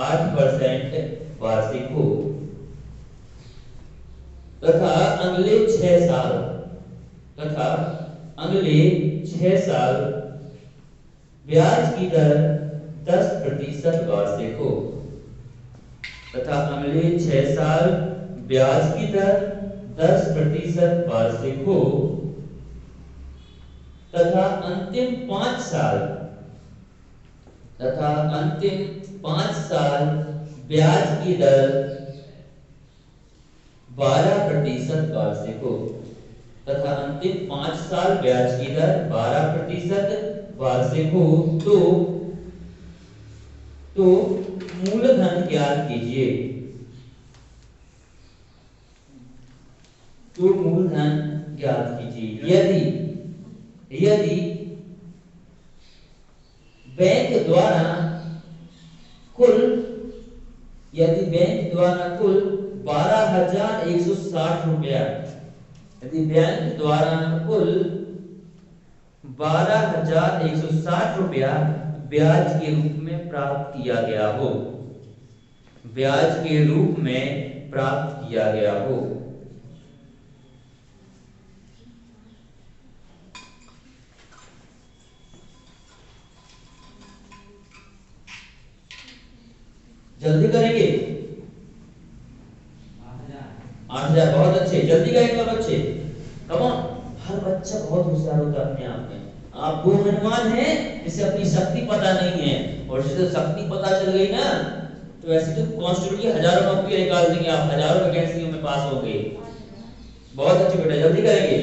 Speaker 1: 8% वार्षिक हो तथा अगले 6 साल ब्याज की दर 10% वार्षिक हो, तथा अगले 6 साल ब्याज की दर 10% वार्षिक हो, तथा अंतिम 5 साल ब्याज की दर 12% वार्षिक हो, तथा अंतिम 5 साल ब्याज की दर 12% वार्षिक हो, तो मूलधन ज्ञात कीजिए। तो मूलधन ज्ञात कीजिए। यदि बैंक द्वारा कुल 12,160 रुपया, यदि बैंक द्वारा कुल 12,160 रुपया ब्याज के रूप में प्राप्त किया गया हो, जल्दी करेंगे? 8,000 बहुत अच्छे, जल्दी करेंगे बच्चे, कम ऑन। हर बच्चा बहुत होशियार होता है अपने आप में। आप वो हनुमान हैं जिसे अपनी शक्ति पता नहीं है, और जिसे शक्ति पता चल गई ना तो ऐसे तो कांस्टेबल की हजारों नौकरियां निकाल देंगे, आप हजारों वैकेंसियों में पास होंगे। बहुत अच्छे बेटा, जल्दी करेंगे।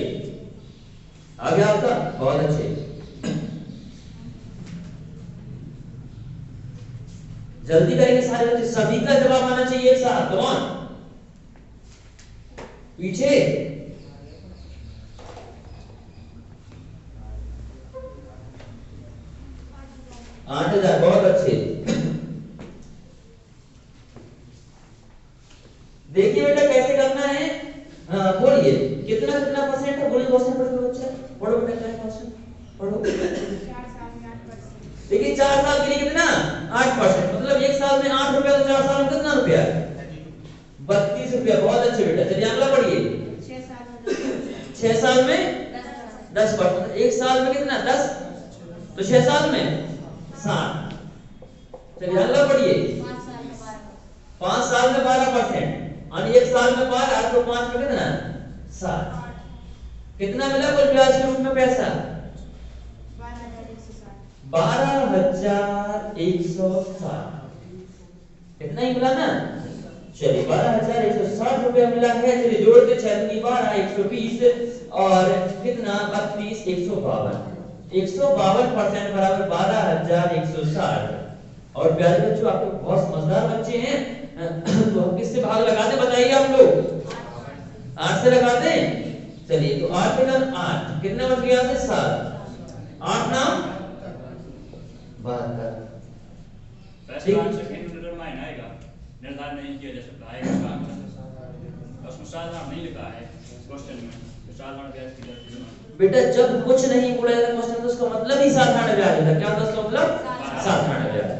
Speaker 1: आ गया आपका? बहुत अच्छे, जल्दी करेंगे सारे बच्चे। सभी का जवाब आना चाहिए एक साथ, कम ऑन। पीछे 8,000 बहुत अच्छे। देखिए बेटा कैसे करना है, बोलिए कितना परसेंट है? बोलिए क्वेश्चन पढ़ो बच्चा, पढ़ो बेटा क्या क्वेश्चन पढ़ो।
Speaker 3: 4 साल में 8%।
Speaker 1: देखिए 4 साल के लिए कितना? 8%, मतलब 1 साल में 8 रुपया, तो 4 साल में कितना रुपया? 32 रुपया। बहुत अच्छे बेटा, चलिए अगला पढ़िए। 6 साल में 10%, 1 साल में कितना? 10, तो 6 साल में 60। चलिए अगला पढ़िए। 5 साल में 12%, और 1 साल में 12, तो 5 में कितना? 7। कितना मिला कुल ब्याज के रूप में पैसा? 12,160। कितना ही मिला ना? चलिए 12,160 रुपया मिला है। चलिए जोड़ते 6 दूनी 12 120 और कितना 32 152। 152% बराबर 12,160। और प्यारे बच्चों आपके बहुत समझदार बच्चे हैं तो हम किससे भाग लगाते बताइए आप लोग? 8 से लगाते हैं। चलिए तो 8 के नाम 8 कितना बच गया? 7। 8 नाम 72।
Speaker 4: सेकंड डिटरमाइन आएगा, निर्धारण नहीं किया जा सकता है। उसमें साधारण नहीं लिखा है क्वेश्चन में, तो साधारण ब्याज की दर
Speaker 1: बेटा जब कुछ नहीं बोला जाता क्वेश्चन तो उसका मतलब ही साधारण ब्याज होता है। क्या होता है उसका मतलब? साधारण ब्याज।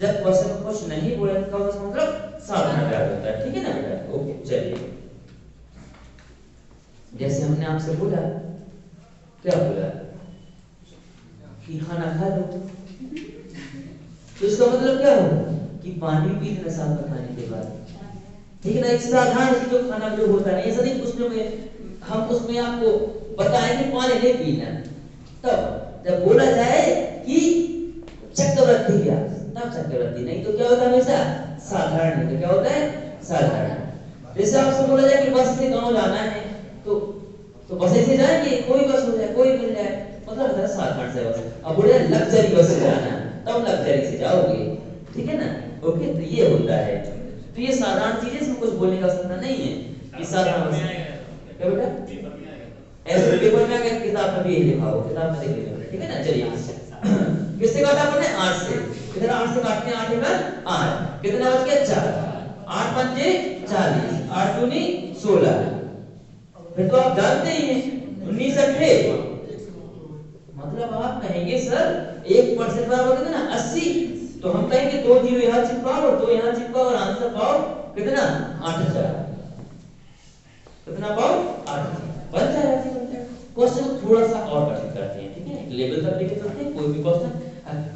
Speaker 1: जब क्वेश्चन में कुछ नहीं बोला जाता उसका मतलब साधारण ब्याज होता है। ठीक है ना बेटा? ओके चलिए जैसे हमने आपसे बोला, क्या बोला कि खाना खा लो, तो इसका मतलब क्या होगा कि पानी पी लेना साथ में खाने के बाद। ठीक है ना? एक साधारण जो खाना जो होता है ऐसा नहीं उसमें हम उसमें आपको बताएंगे पानी नहीं पीना। तब जब बोला जाए कि चक्रवृद्धि ब्याज तब चक्रवृद्धि, नहीं तो क्या होता है हमेशा साधारण। नहीं तो क्या होता है? साधारण। जैसे आपसे बोला जाए कि बस से गांव जाना है तो बस ऐसे जाएंगे, कोई बस हो जाए कोई मिल जाए, मतलब होता है साधारण से बस। अब बोले लग्जरी बस से जाना तब लग्जरी से जाओगे। ठीक है ना? ओके तो ये होता है। तो ये साधारण चीजें इसमें कुछ बोलने का आवश्यकता नहीं है कि साधारण क्या बेटा ऐसे पेपर में अगर किताब में भी यही लिखा हो, किताब में देख लेंगे। ठीक है ना? चलिए किससे काटा आपने? 8 से। इधर 8 से काटते हैं 8 इधर 8 कितना बच गया? 4। 8 पंजे 40 8 दूनी 16। फिर तो आप जानते ही हैं 19 अट्ठे मतलब आप कहेंगे सर 1% बराबर कितना? 80। तो हम कहेंगे 2 जीरो यहाँ चिपकाओ और 2 यहाँ चिपकाओ और आंसर पाओ कितना? 8000। कितना पाओ? 8000 बन जाएगा। क्वेश्चन थोड़ा सा और कठिन करते हैं। ठीक है? लेवल तक लेके चलते हैं। कोई भी क्वेश्चन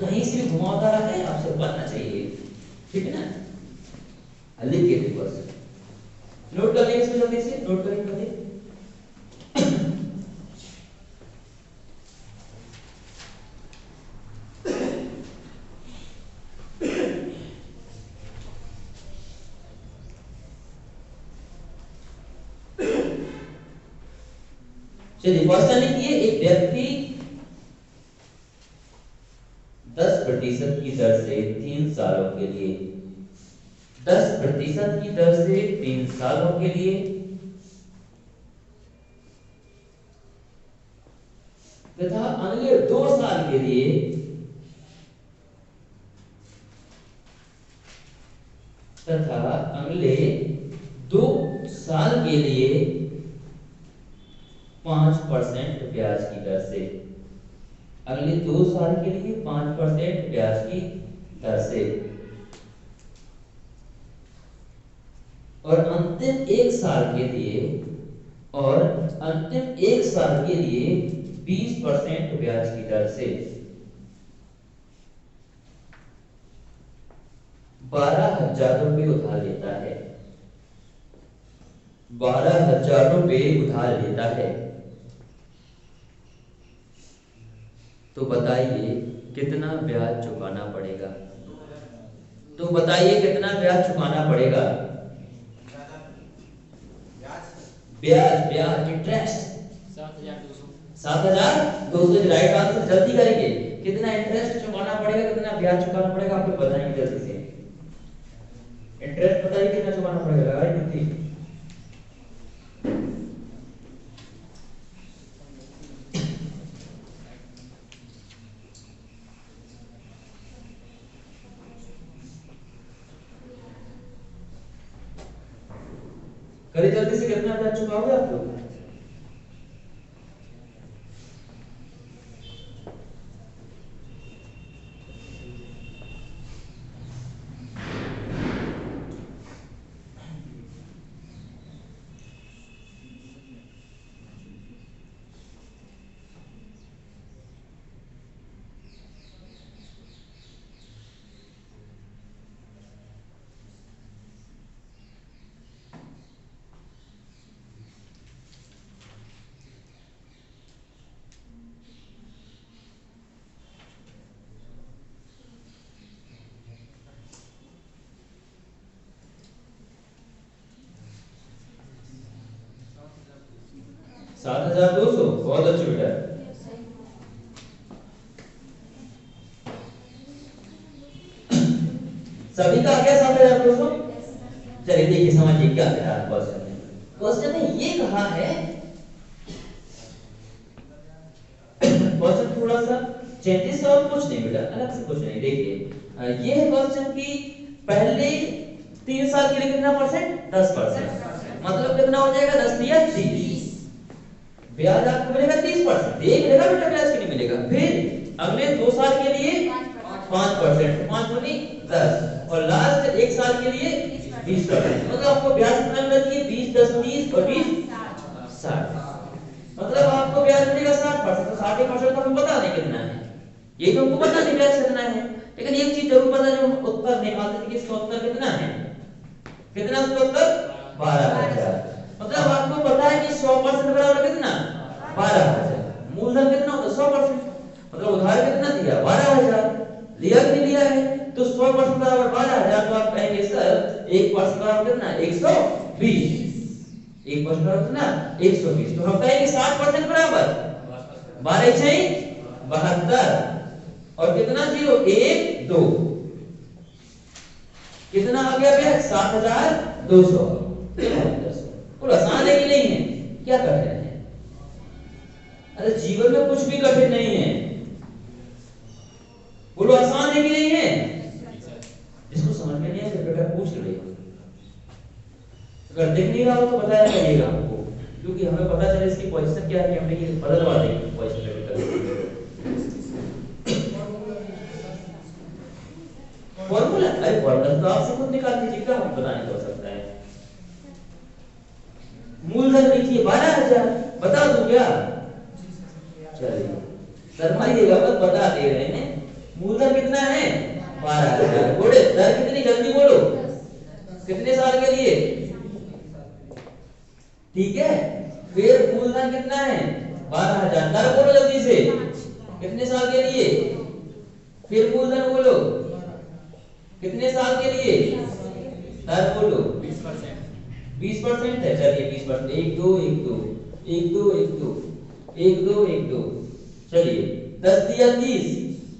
Speaker 1: कहीं से भी घुमावदार है आपसे बनना चाहिए। ठीक है ना? लिख के देखो क्वेश्चन नोट कर लेंगे इसमें जल्दी से नोट करेंगे। चलिए क्वेश्चन लिखिए। एक व्यक्ति 10% की दर से 3 सालों के लिए 10% की दर से 3 सालों के लिए तथा अगले 2 साल के लिए तथा अगले 2 साल के लिए 5% ब्याज की दर से अगले 2 साल के लिए 5% ब्याज की दर से और अंतिम 1 साल के लिए 20% ब्याज की दर से 12,000 रुपये उधार लेता है। 12,000 रुपये उधार लेता है। तो बताइए कितना ब्याज चुकाना पड़ेगा? तो बताइए कितना ब्याज चुकाना पड़ेगा? ब्याज ब्याज इंटरेस्ट 7,200 राइट आंसर। जल्दी करेंगे। कितना इंटरेस्ट चुकाना पड़ेगा, कितना ब्याज चुकाना पड़ेगा आपको बताएंगे जल्दी से। इंटरेस्ट बताइए कितना चुकाना पड़ेगा? लगाइए जल्दी। करिए जल्दी से। कितना ब्याज चुकाओगे आप लोग? 7,200, बहुत अच्छे बेटा। सभी का आ गया 7,200। चलिए देखिए समझिए क्या कह रहा है क्वेश्चन में। क्वेश्चन में ये कहा है, क्वेश्चन थोड़ा सा चेंजेस और कुछ नहीं बेटा, अलग से कुछ नहीं। देखिए ये है क्वेश्चन की पहले 3 साल के लिए कितना परसेंट, 10%। मतलब कितना हो जाएगा, 10 दिया 30। ब्याज आपको मिलेगा 30%, ये मिलेगा बेटा, ब्याज क्यों नहीं मिलेगा। फिर अगले 2 साल के लिए 5%, 5 दूनी 10, और लास्ट 1 साल के लिए 20%। मतलब आपको ब्याज कितना मिलती है, 20 10 30 और 20 60। मतलब आपको ब्याज मिलेगा 60%। तो 60% तो हमें पता नहीं कितना है, ये तो हमको पता नहीं ब्याज कितना है। लेकिन एक चीज जरूर पता है, जो उत्तर निकालते थे कि इसका उत्तर कितना है, कितना उसका उत्तर 12,000। मतलब आपको पता है कि 100% बराबर कितना, 12,000। मूलधन कितना होता है, 100%। मतलब उधार कितना दिया, 12,000। लिया कि नहीं लिया है, तो 100% बराबर 12,000। तो आप कहेंगे सर 1% बराबर कितना, 120। 1% बराबर कितना, 120। तो हम कहेंगे 60% बराबर 12 72, और कितना 0 1 2, कितना आ गया ब्याज, 7,200। और आसान है कि नहीं है, क्या कठिन है। अरे जीवन में कुछ भी कठिन नहीं है, बोलो आसान है कि नहीं है। इसको समझ में नहीं है तो बेटा पूछ ले, अगर देख नहीं रहा हो तो बताया करिएगा हमको, क्योंकि हमें पता चले इसकी पोजीशन क्या है कि हमने ये बदलवा देंगे पोजीशन बेटा। फॉर्मूला, अरे फॉर्मूला तो आपसे खुद निकाल लीजिए, क्या हमें पता नहीं हो सकता है। मूलधन लिखिए 12,000, बता दूं क्या, चलिए शर्माइएगा मत, बता दे रहे हैं। मूलधन कितना है, 12,000। बोले दर कितनी, जल्दी बोलो, कितने साल के लिए, ठीक है। फिर मूलधन कितना है, 12,000। दर बोलो जल्दी से, कितने साल के लिए। फिर मूलधन बोलो, कितने साल के लिए। दर बोलो, 20% है। चलिए 20%, 1 2 1 2 1 2 1 2 1 2 1 2। चलिए 10 दिया 30,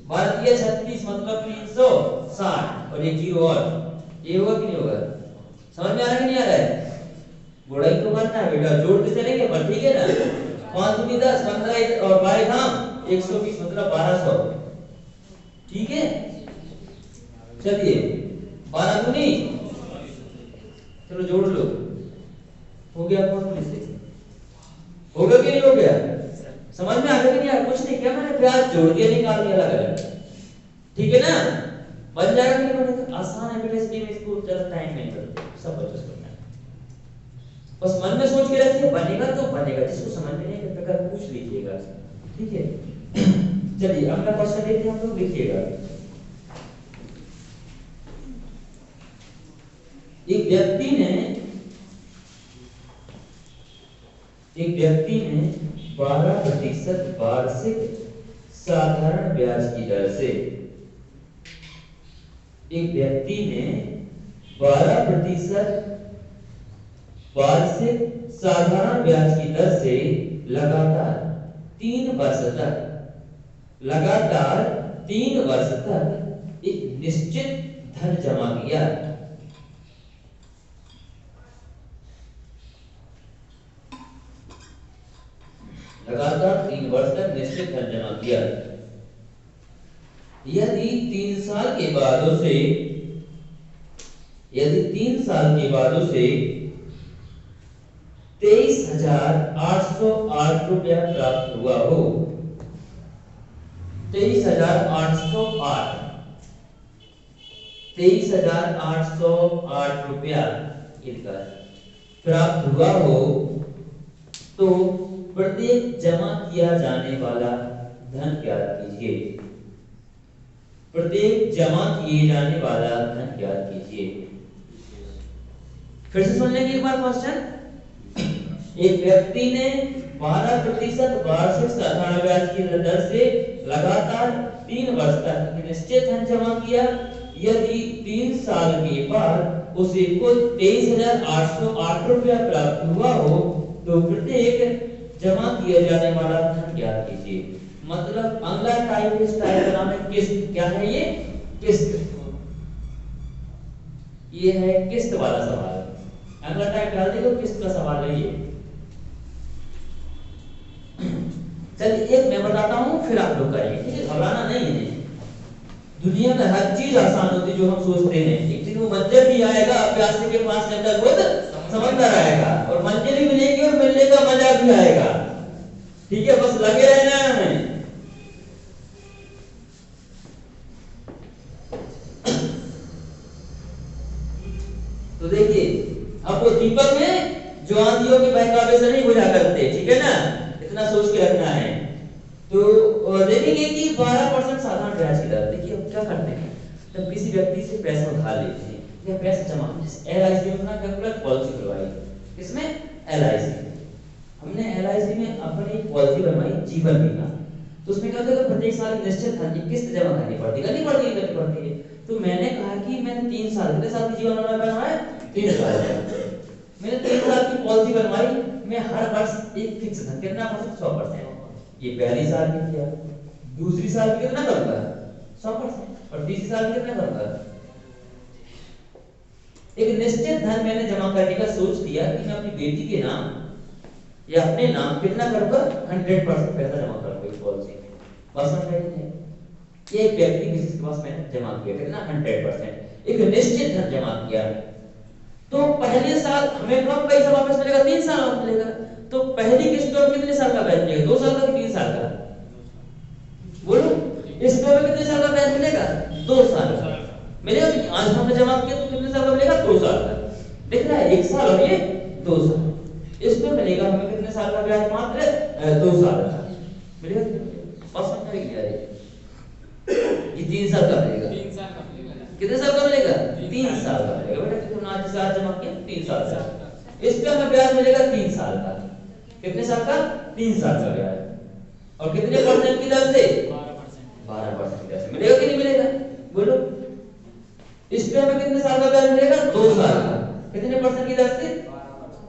Speaker 1: 12 दिया 36, मतलब 360, और एक 0 और। ये होगा कि नहीं होगा, समझ में आ रहा है कि नहीं आ रहा है। गुणाई तो करना है बेटा, जोड़ के चलेंगे पर, ठीक है ना। 5 दूनी 10, 15 और 22 धाम 120, मतलब 1200, ठीक है। चलिए 12 दूनी, चलो जोड़ लो, हो गया फॉर्मूले से, हो गया कि नहीं हो गया, समझ में आ गया कि नहीं। कुछ नहीं किया मैंने, ब्याज जोड़ के निकाल दिया अलग, ठीक है ना। बन जाएगा कि नहीं बनेगा, आसान है बेटा, इसलिए इसको ज्यादा टाइम नहीं लगता, सब बच्चों को करना है। बस मन में सोच के रखिए, बनेगा तो बनेगा, जिसको समझ में नहीं आता कर पूछ लीजिएगा, ठीक है। चलिए अगला क्वेश्चन देखते हैं हम लोग, लिखिएगा। एक व्यक्ति ने 12% वार्षिक साधारण ब्याज की दर से, एक व्यक्ति ने 12% वार्षिक साधारण ब्याज की दर से लगातार 3 वर्ष तक एक निश्चित धन जमा किया। लगातार 3 वर्ष तक निश्चित धन जमा किया। यदि 3 साल के बाद उसे 23,808 रुपया प्राप्त हुआ हो, 23,808 रुपया प्राप्त हुआ हो, तो प्रत्येक जमा किया जाने वाला धन ज्ञात कीजिए। प्रत्येक जमा किए जाने वाला धन ज्ञात कीजिए। फिर से सुन लेंगे एक बार क्वेश्चन। एक व्यक्ति ने 12% वार्षिक साधारण ब्याज की दर से लगातार 3 वर्ष तक निश्चित धन जमा किया। यदि 3 साल के बाद उसे कुल 23,808 रुपया प्राप्त हुआ हो, तो प्रत्येक जमा किया जाने वाला धन ज्ञात कीजिए। मतलब अगला टाइप, इस टाइप का नाम है किस्त। क्या है ये? किस्त। ये है किस्त वाला सवाल। अगला टाइप डाल देगा किस्त का सवाल है ये। चलिए एक मैं बताता हूं, फिर आप लोग करेंगे, ठीक है? घबराना नहीं है। दुनिया में हर चीज आसान होती है जो हम सोचते हैं। एक दिन वो मंजर भी आएगा, प्यासे के पास के अंदर खुद समंदर आएगा, और मंजिल भी मिलेगी और मिलने का मजा भी आएगा। ठीक है, बस लगे रहना है हमें। तो देखिए, अब वो दीपक में जो आंधियों के बहकावे से नहीं बुझा करते, ठीक है ना? इतना सोच के रखना है। तो देखेंगे कि 12% साधारण ब्याज की दर। देखिए अब क्या करते हैं, जब किसी व्यक्ति से पैसा उधार लेते हैं या पैसा जमा, जैसे LIC में अपना कैलकुलेट पॉलिसी करवाई, इसमें LIC हमने LIC में अपनी पॉलिसी बनवाई जीवन बीमा। तो उसमें क्या होता है, प्रत्येक साल निश्चित धन की किस्त जमा करनी पड़ती है। तो मैंने कहा कि मैंने 3 साल, कितने साल की जीवन बीमा बनवाया? 3 साल। मैंने 3 साल की पॉलिसी बनवाई। मैं हर वर्ष एक फिक्स धन, कितना परसेंट? 100%। ये पहली साल की किया, दूसरी साल की कितना करूंगा? 100%, और तीसरी साल की कितना करूंगा? एक निश्चित धन मैंने जमा करने का सोच लिया कि मैं अपनी बेटी के नाम या अपने नाम कितना करूंगा? 100% पैसा जमा करूंगा इस पॉलिसी में। पसंद है ये एक व्यक्ति किसी के पास मैंने जमा किया, कितना? 100%, एक निश्चित धन जमा किया। तो पहले साल हमें कब पैसा वापस मिलेगा? 3 साल वापस मिलेगा। तो पहली किस्त में कितने साल का ब्याज मिलेगा? 2 साल का कि 3 साल का? बोलो, इस में कितने साल का ब्याज मिलेगा? 2 साल का मिलेगा। आज हमने जमा किया तो कितने साल का मिलेगा? 2 साल का। दिख रहा है, 1 साल और ये 2 साल। इसमें मिलेगा हमें कितने साल का ब्याज? मात्र 2 साल का मिलेगा। पसंद है क्या ये 3 साल का मिलेगा?
Speaker 2: 3 साल का मिलेगा।
Speaker 1: कितने साल का मिलेगा? 3 साल का मिलेगा। बेटा कितना आज से आज जमा किया? 3 साल का। इस पे हमें ब्याज मिलेगा 3 साल का। कितने साल का? 3 साल का ब्याज। और कितने परसेंट की दर से? 12% की दर से। मिलेगा कि नहीं मिलेगा? बोलो, इस पे हमें कितने साल का ब्याज मिलेगा? 2 साल का। कितने परसेंट की दर से?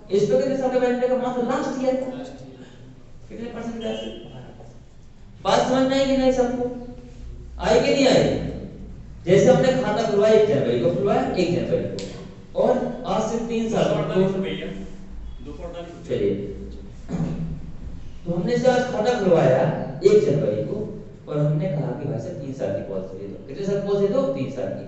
Speaker 1: इस पे कितने साल का ब्याज मिलेगा? मात्र लास्ट ईयर कितने परसेंट की दर से? बात समझ में आएगी नहीं सबको? आए कि नहीं आए? जैसे हमने खाता खुलवाया 1 जनवरी को, खुलवाया 1 जनवरी को, और आज से 3 साल चलिए, तो हमने से आज खाता खुलवाया 1 जनवरी को, और हमने कहा कि भाई साहब 3 साल की पॉलिसी दे दो। कितने साल की पॉलिसी दो? 3 साल की।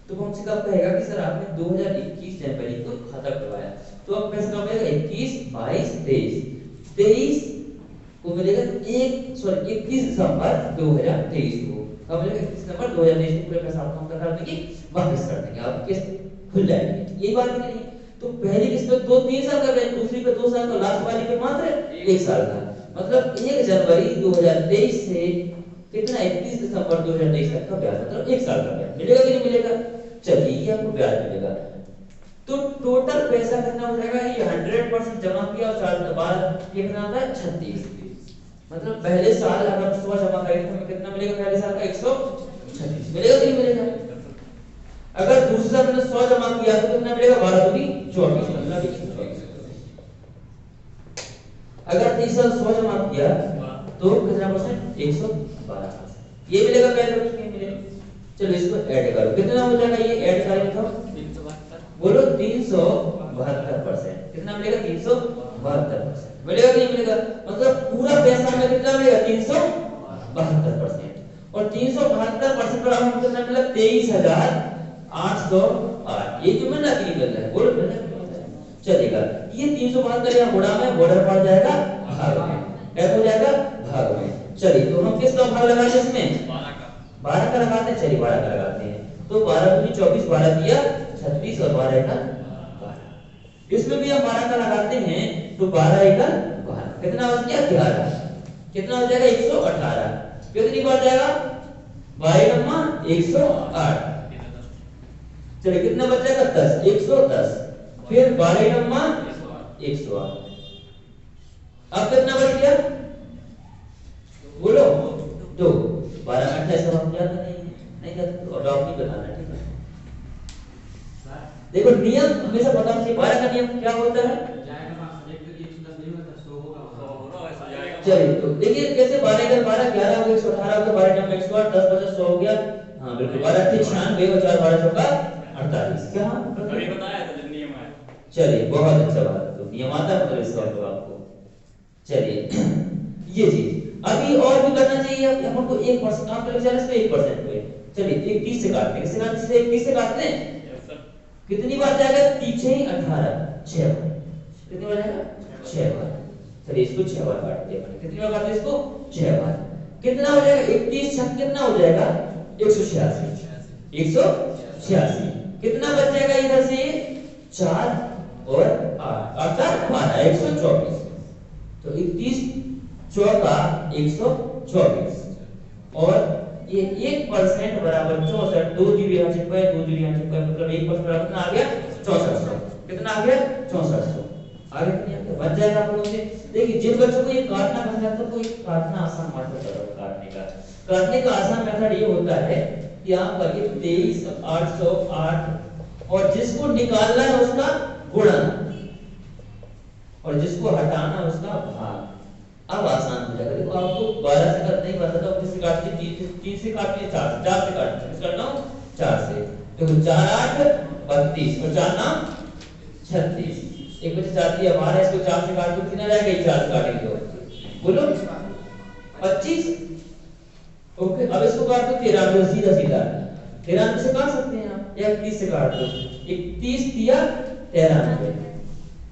Speaker 1: तो वो हमसे कब कहेगा कि सर आपने 2021 जनवरी को खाता खुलवाया, तो अब पैसा कब मिलेगा? 21, 22, 23 को मिलेगा 21 दिसंबर 2023 को। कब मिलेगा? 21 दिसंबर 2023 को पूरा पैसा आपको हम कर देंगे, वापस कर देंगे, आप किस्त खुल जाएगी। यही बात नहीं। तो पहली किस्त पे 2-3 साल का ब्याज, दूसरी पे 2 साल का, लास्ट वाली पे मात्र 1 साल का। मतलब 1 जनवरी 2023 से कितना? 31 दिसंबर 2023 तक का ब्याज, मतलब 1 साल का ब्याज मिलेगा कि नहीं मिलेगा? चलिए ये आपको ब्याज मिलेगा। तो टोटल पैसा कितना हो जाएगा? ये 100% जमा किया और 4 बार ये कितना होता है? 36। मतलब पहले साल अगर 100 जमा करें तो हमें कितना मिलेगा? पहले साल का 136 मिलेगा कि नहीं मिलेगा? अगर दूसरे साल में 100 जमा किया तो कितना मिलेगा? 12 दूनी 24, मतलब 124। अगर तीसरा 100 जमा किया तो कितना परसेंट? 112%। ये मिलेगा पहले वर्ष में मिलेगा। चलो इसको ऐड करो, कितना हो जाएगा? ये ऐड करेंगे तो
Speaker 2: 372।
Speaker 1: बोलो 372%। कितना मिलेगा? 372% मिलेगा कि नहीं मिलेगा? मतलब पूरा पैसा हमें कितना मिलेगा? 372%। और 372% पर हमें कितना मिला? 23,808। ये जो मिला कि नहीं मिल रहा है? बोलो मिल रहा है? चलेगा। ये 372 यहाँ गुणा में, बॉर्डर पड़ जाएगा भाग में, क्या हो जाएगा? भाग में। चलिए तो हम किसका भाग लगाते हैं इसमें? 12 का लगाते हैं। चलिए 12 का लगाते हैं। तो 12 दूनी 24, 12 दिया 36 और 12 का 12। इसमें भी हम 12 का लगाते हैं तो 12 का 12, कितना हो गया? 11। कितना हो जाएगा? 118। कितनी बार जाएगा? 12 नम्मा 108। चलिए कितना बच जाएगा? 10, 110। फिर 12 नम्मा 108। अब कितना बच गया? बोलो 2। 12 में 28 हम याद नहीं करते और डॉट नहीं बताना, ठीक है? देखो नियम हमेशा पता चाहिए। 12 का नियम क्या होता है?
Speaker 2: जाएगा 5 एक तो 110 नहीं होता, 100 होगा।
Speaker 1: चलिए तो देखिए कैसे 12 का 12 11 हो गया 118 हो गया 12 टाइम x स्क्वायर 10 बचा 100 हो गया। हां बिल्कुल 12 96 और 4 12 चौका 48 क्या
Speaker 4: अभी बताया था जब नियम आया।
Speaker 1: चलिए बहुत अच्छा बात है। तो नियम आता है मतलब इसका मतलब आपको। चलिए ये चीज अभी और भी करना चाहिए। अब हमको 1% काम कर चला इसको 1% पे चलिए 31 से काटते हैं। किससे काटते हैं 31 से काटते हैं कितनी बार जाएगा 3 6 18 6 बार कितनी बार जाएगा 6 बार। चलिए इसको 6 बार काटते हैं। कितनी बार काटते हैं इसको 6 बार। कितना हो जाएगा 31 6 कितना हो जाएगा 186 186 कितना बच जाएगा इधर से 4 और 8 अर्थात 12 124 तो 31 चौका 124 और ये 1% बराबर 64 2 जीरो यहाँ चिपका 2 जीरो यहाँ चिपका मतलब 1% बराबर कितना आ गया 6400 कितना आ गया 6400 आगे कितनी आ गया बच जाएगा आप लोगों से। देखिए जिन बच्चों को ये काटना पसंद है तो कोई काटना आसान मेथड करो। काटने का आसान मेथड ये होता है कि आप करिए 23 808 और जिसको निकालना है उसका गुणन और जिसको हटाना है उसका भाग। अब आसान हो जाएगा। देखो आपको 12 से करना नहीं पता था किससे काटते 3 से काटते 4 से काटते किस करना हूं 4 से। देखो 4 8 32 और 4 9 36 एक बच्चे चाहती है हमारा इसको 4 से काट दो कितना जाएगा 4 से काटेंगे तो बोलो 25 ओके। अब इसको काट दो 13 में सीधा सीधा 13 में से काट सकते हैं आप या 31 से काट दो 31 दिया 93।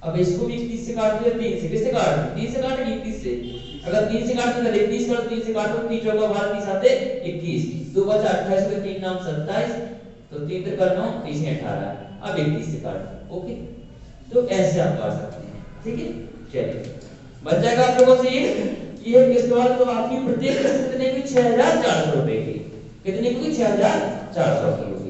Speaker 1: अब इसको भी 31 से काट दो 3 से किससे काट दो 3 से काटेंगे 31 से। अगर 3 से काटते तो 31 कर 3 से काटो 3 चौका 12 30 आते 21 2 बचा 28 का 3 नाम 27 तो 3 पे करना 30 18 अब 31 से काटो ओके। तो ऐसे आप कर सकते हैं ठीक है। चलिए बच जाएगा आप लोगों से ये किसके बाद तो आपकी प्रत्येक किस्त कितने की 6400 रुपए की कितने की 6400 की होगी।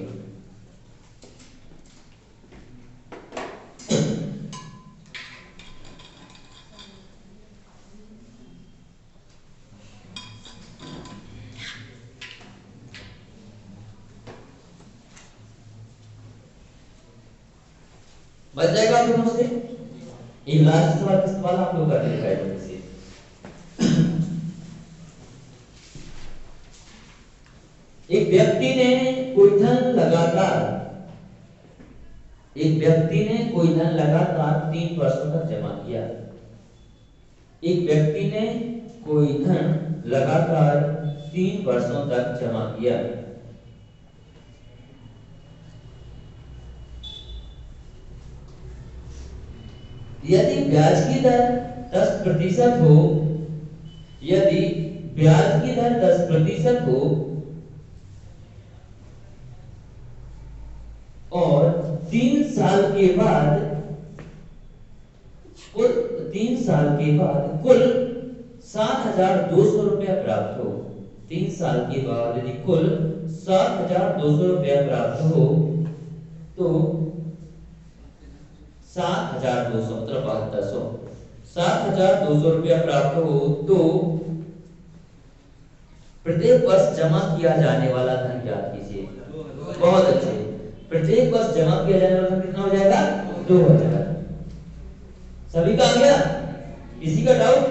Speaker 1: बच जाएगा आप लोगों से। एक लास्ट सवाल किस सवाल आप लोग करने का है से एक व्यक्ति ने कोई धन लगातार 3 वर्षों तक जमा किया। एक व्यक्ति ने कोई धन लगातार 3 वर्षों तक जमा किया। यदि ब्याज की दर 10% हो यदि ब्याज की दर 10% हो और 3 साल के बाद कुल 7,200 रुपया प्राप्त हो 3 साल के बाद यदि कुल 7,200 रुपया प्राप्त हो तो 7,200 मतलब 7200 7,200 रुपया प्राप्त हो तो प्रत्येक वर्ष जमा किया जाने वाला धन ज्ञात कीजिए। बहुत अच्छे। प्रत्येक वर्ष जमा किया जाने वाला धन कितना हो जाएगा 2000। सभी का आ गया किसी का डाउट।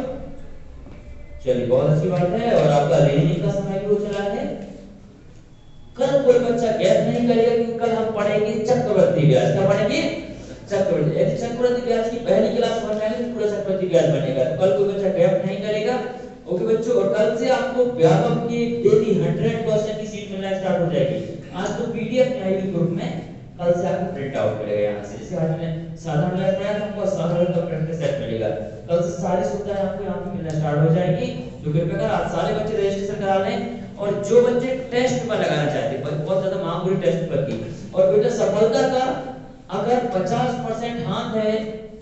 Speaker 1: चलिए बहुत अच्छी बात है। और आपका रीजनिंग का समय भी हो चला है। कल कोई बच्चा गैप नहीं करेगा क्योंकि कल हम पढ़ेंगे चक्रवृद्धि ब्याज। क्या पढ़ेंगे चक्रवृद्धि। यदि चक्रवृद्धि ब्याज की पहली क्लास समझ में तो पूरा चक्रवृद्धि ब्याज बनेगा। तो कल कोई बच्चा गैप नहीं करेगा ओके बच्चों। और कल से आपको व्यापक की डेली 100% की सीट मिलना स्टार्ट हो जाएगी। आज तो पीडीएफ में आएगी ग्रुप में कल से आपको प्रिंट आउट मिलेगा यहाँ से। जैसे आज मैंने साधारण क्लास पढ़ाया था आपको साधारण का प्रैक्टिस सेट मिलेगा। कल से सारी सुविधाएं आपको यहाँ पे मिलना स्टार्ट हो जाएगी। तो कृपया कर आज सारे बच्चे रजिस्ट्रेशन करा लें। और जो बच्चे टेस्ट पेपर लगाना चाहते हैं बहुत ज्यादा मांग हो रही टेस्ट पेपर की और बेटा सफलता का अगर 50% हाथ है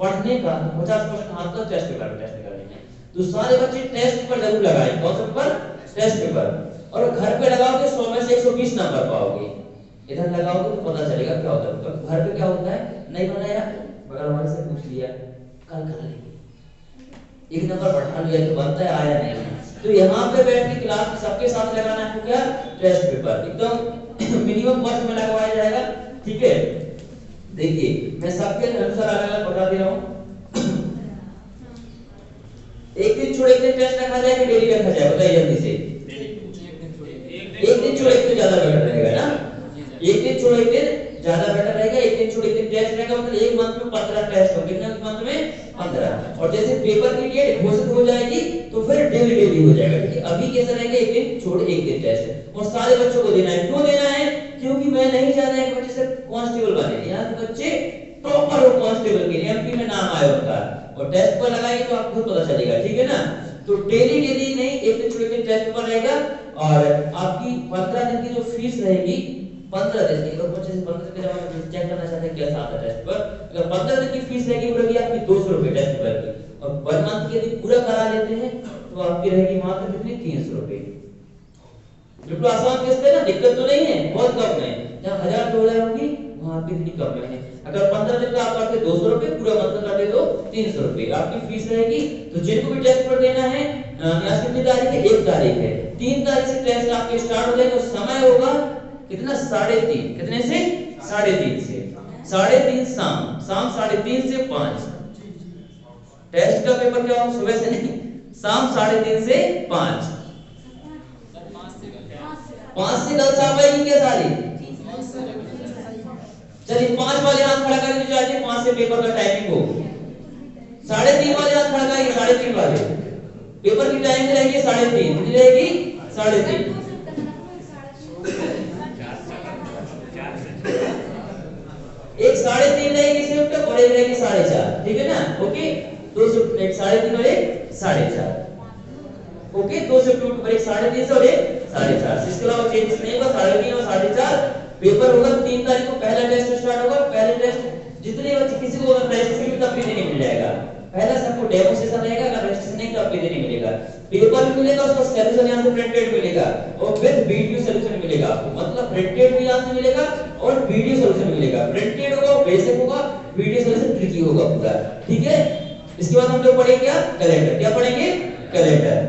Speaker 1: पढ़ने का 50% हाथ का टेस्ट पेपर में तो सारे बच्चे टेस्ट पेपर जरूर लगाएं। कौन सा पेपर टेस्ट पेपर। और घर पे लगाओगे 100 में से 120 ना कर पाओगे। इधर लगाओगे तो पता चलेगा क्या होता है। तो घर पे क्या होता है नहीं बनाया बगल वाले से पूछ लिया कल कर लेंगे 1 नंबर बढ़ा लिया तो बनता है आया नहीं। तो यहाँ पे बैठ के क्लास में सबके साथ लगाना है क्या टेस्ट पेपर एकदम मिनिमम कॉस्ट में लगवाया जाएगा ठीक है। देखिए मैं सबके अनुसार अलग अलग बता दे रहा हूँ। एक दिन छोड़ एक दिन टेस्ट रखा जाए कि डेली रखा जाए, बताइए जल्दी से। एक दिन छोड़ एक दिन ज्यादा बेटर रहेगा ना, एक दिन छोड़ एक दिन ज्यादा बेटर रहेगा। एक दिन छोड़ एक दिन टेस्ट रहेगा, मतलब एक मंथ में 15 टेस्ट होंगे, कितने मंथ में 15। और जैसे पेपर की डेट घोषित हो जाएगी तो फिर डेली हो जाएगा, ठीक है। अभी कैसा रहेगा, एक दिन छोड़ एक दिन टेस्ट, और सारे बच्चों को देना है। क्यों देना है, क्योंकि मैं नहीं चाह रहा है कि बच्चे सिर्फ कांस्टेबल बने, यहाँ के बच्चे प्रॉपर हो कांस्टेबल के, एमपी में नाम आया उनका, और टेस्ट पर लगाएंगे तो आपको खुद पता चलेगा, ठीक है ना। तो डेली नहीं, एक दिन छोड़ एक दिन टेस्ट पेपर रहेगा। और आपकी 15 दिन की जो फीस रहेगी, 15 दिन की, अगर बच्चे से 15 दिन के जमा में चेक करना चाहते हैं कैसा आता है टेस्ट पर, अगर 15 दिन की फीस रहेगी वो रहेगी आपकी 200 रुपए टेस्ट पेपर की। और 1 मंथ की यदि पूरा करा लेते हैं तो आपकी रहेगी मात्र कितनी, 300 रुपए। बिल्कुल आसान किस्त है ना, दिक्कत तो नहीं है, बहुत कम है। जहाँ 1000-2000 होगी वहाँ आपकी इतनी कम है। अगर 15 दिन का आप करते 200 रुपए, पूरा मंथ का करते तो 300 रुपए आपकी फीस रहेगी। तो जिनको भी टेस्ट पर देना है, आज कितनी तारीख है, 1 तारीख है, 3 तारीख से टेस्ट आपके स्टार्ट हो जाएगा। तो समय होगा कितना, 3:30, कितने से, 3:30 से 3:30 शाम 3:30 से 5। टेस्ट का पेपर क्या होगा, सुबह से नहीं, शाम 3:30 से 5। 5 से कल छाप आएगी क्या सारी, चलिए 5 वाले हाथ खड़ा करें तो चाहिए 5 से पेपर का टाइमिंग हो। 3:30 वाले हाथ खड़ा करेंगे, 3:30 वाले पेपर की टाइमिंग रहेगी 3:30, कितनी रहेगी, 3:30। एक 3:30 रहेगी शिफ्ट और एक रहेगी 4:30, ठीक है ना। ओके, 2 शिफ्ट, एक 3:30 और एक 4:30। ओके, 2 शिफ्ट पर एक 3:30 और एक 4:30। इसके अलावा चेंजेस नहीं होगा, 3:30 और 4:30 पेपर होगा। 3 तारीख को पहला टेस्ट स्टार्ट होगा। पहले टेस्ट जितने बच्चे, किसी को अगर रजिस्ट्रेशन भी तब भी नहीं मिल जाएगा, पहला सबको डेमो सेशन रहेगा, अगर रजिस्ट्रेशन नहीं तब भी नहीं मिलेगा। पेपर भी मिलेगा, उसका सॉल्यूशन यहां से प्रिंटेड मिलेगा और फिर वीडियो सॉल्यूशन मिलेगा आपको, मतलब प्रिंटेड भी यहां से मिलेगा और वीडियो सॉल्यूशन मिलेगा। प्रिंटेड होगा बेसिक होगा, वीडियो सॉल्यूशन ट्रिकी होगा पूरा, ठीक है। इसके बाद हम लोग पढ़ेंगे क्या, कैलेंडर। क्या पढ़ेंगे, कैलेंडर।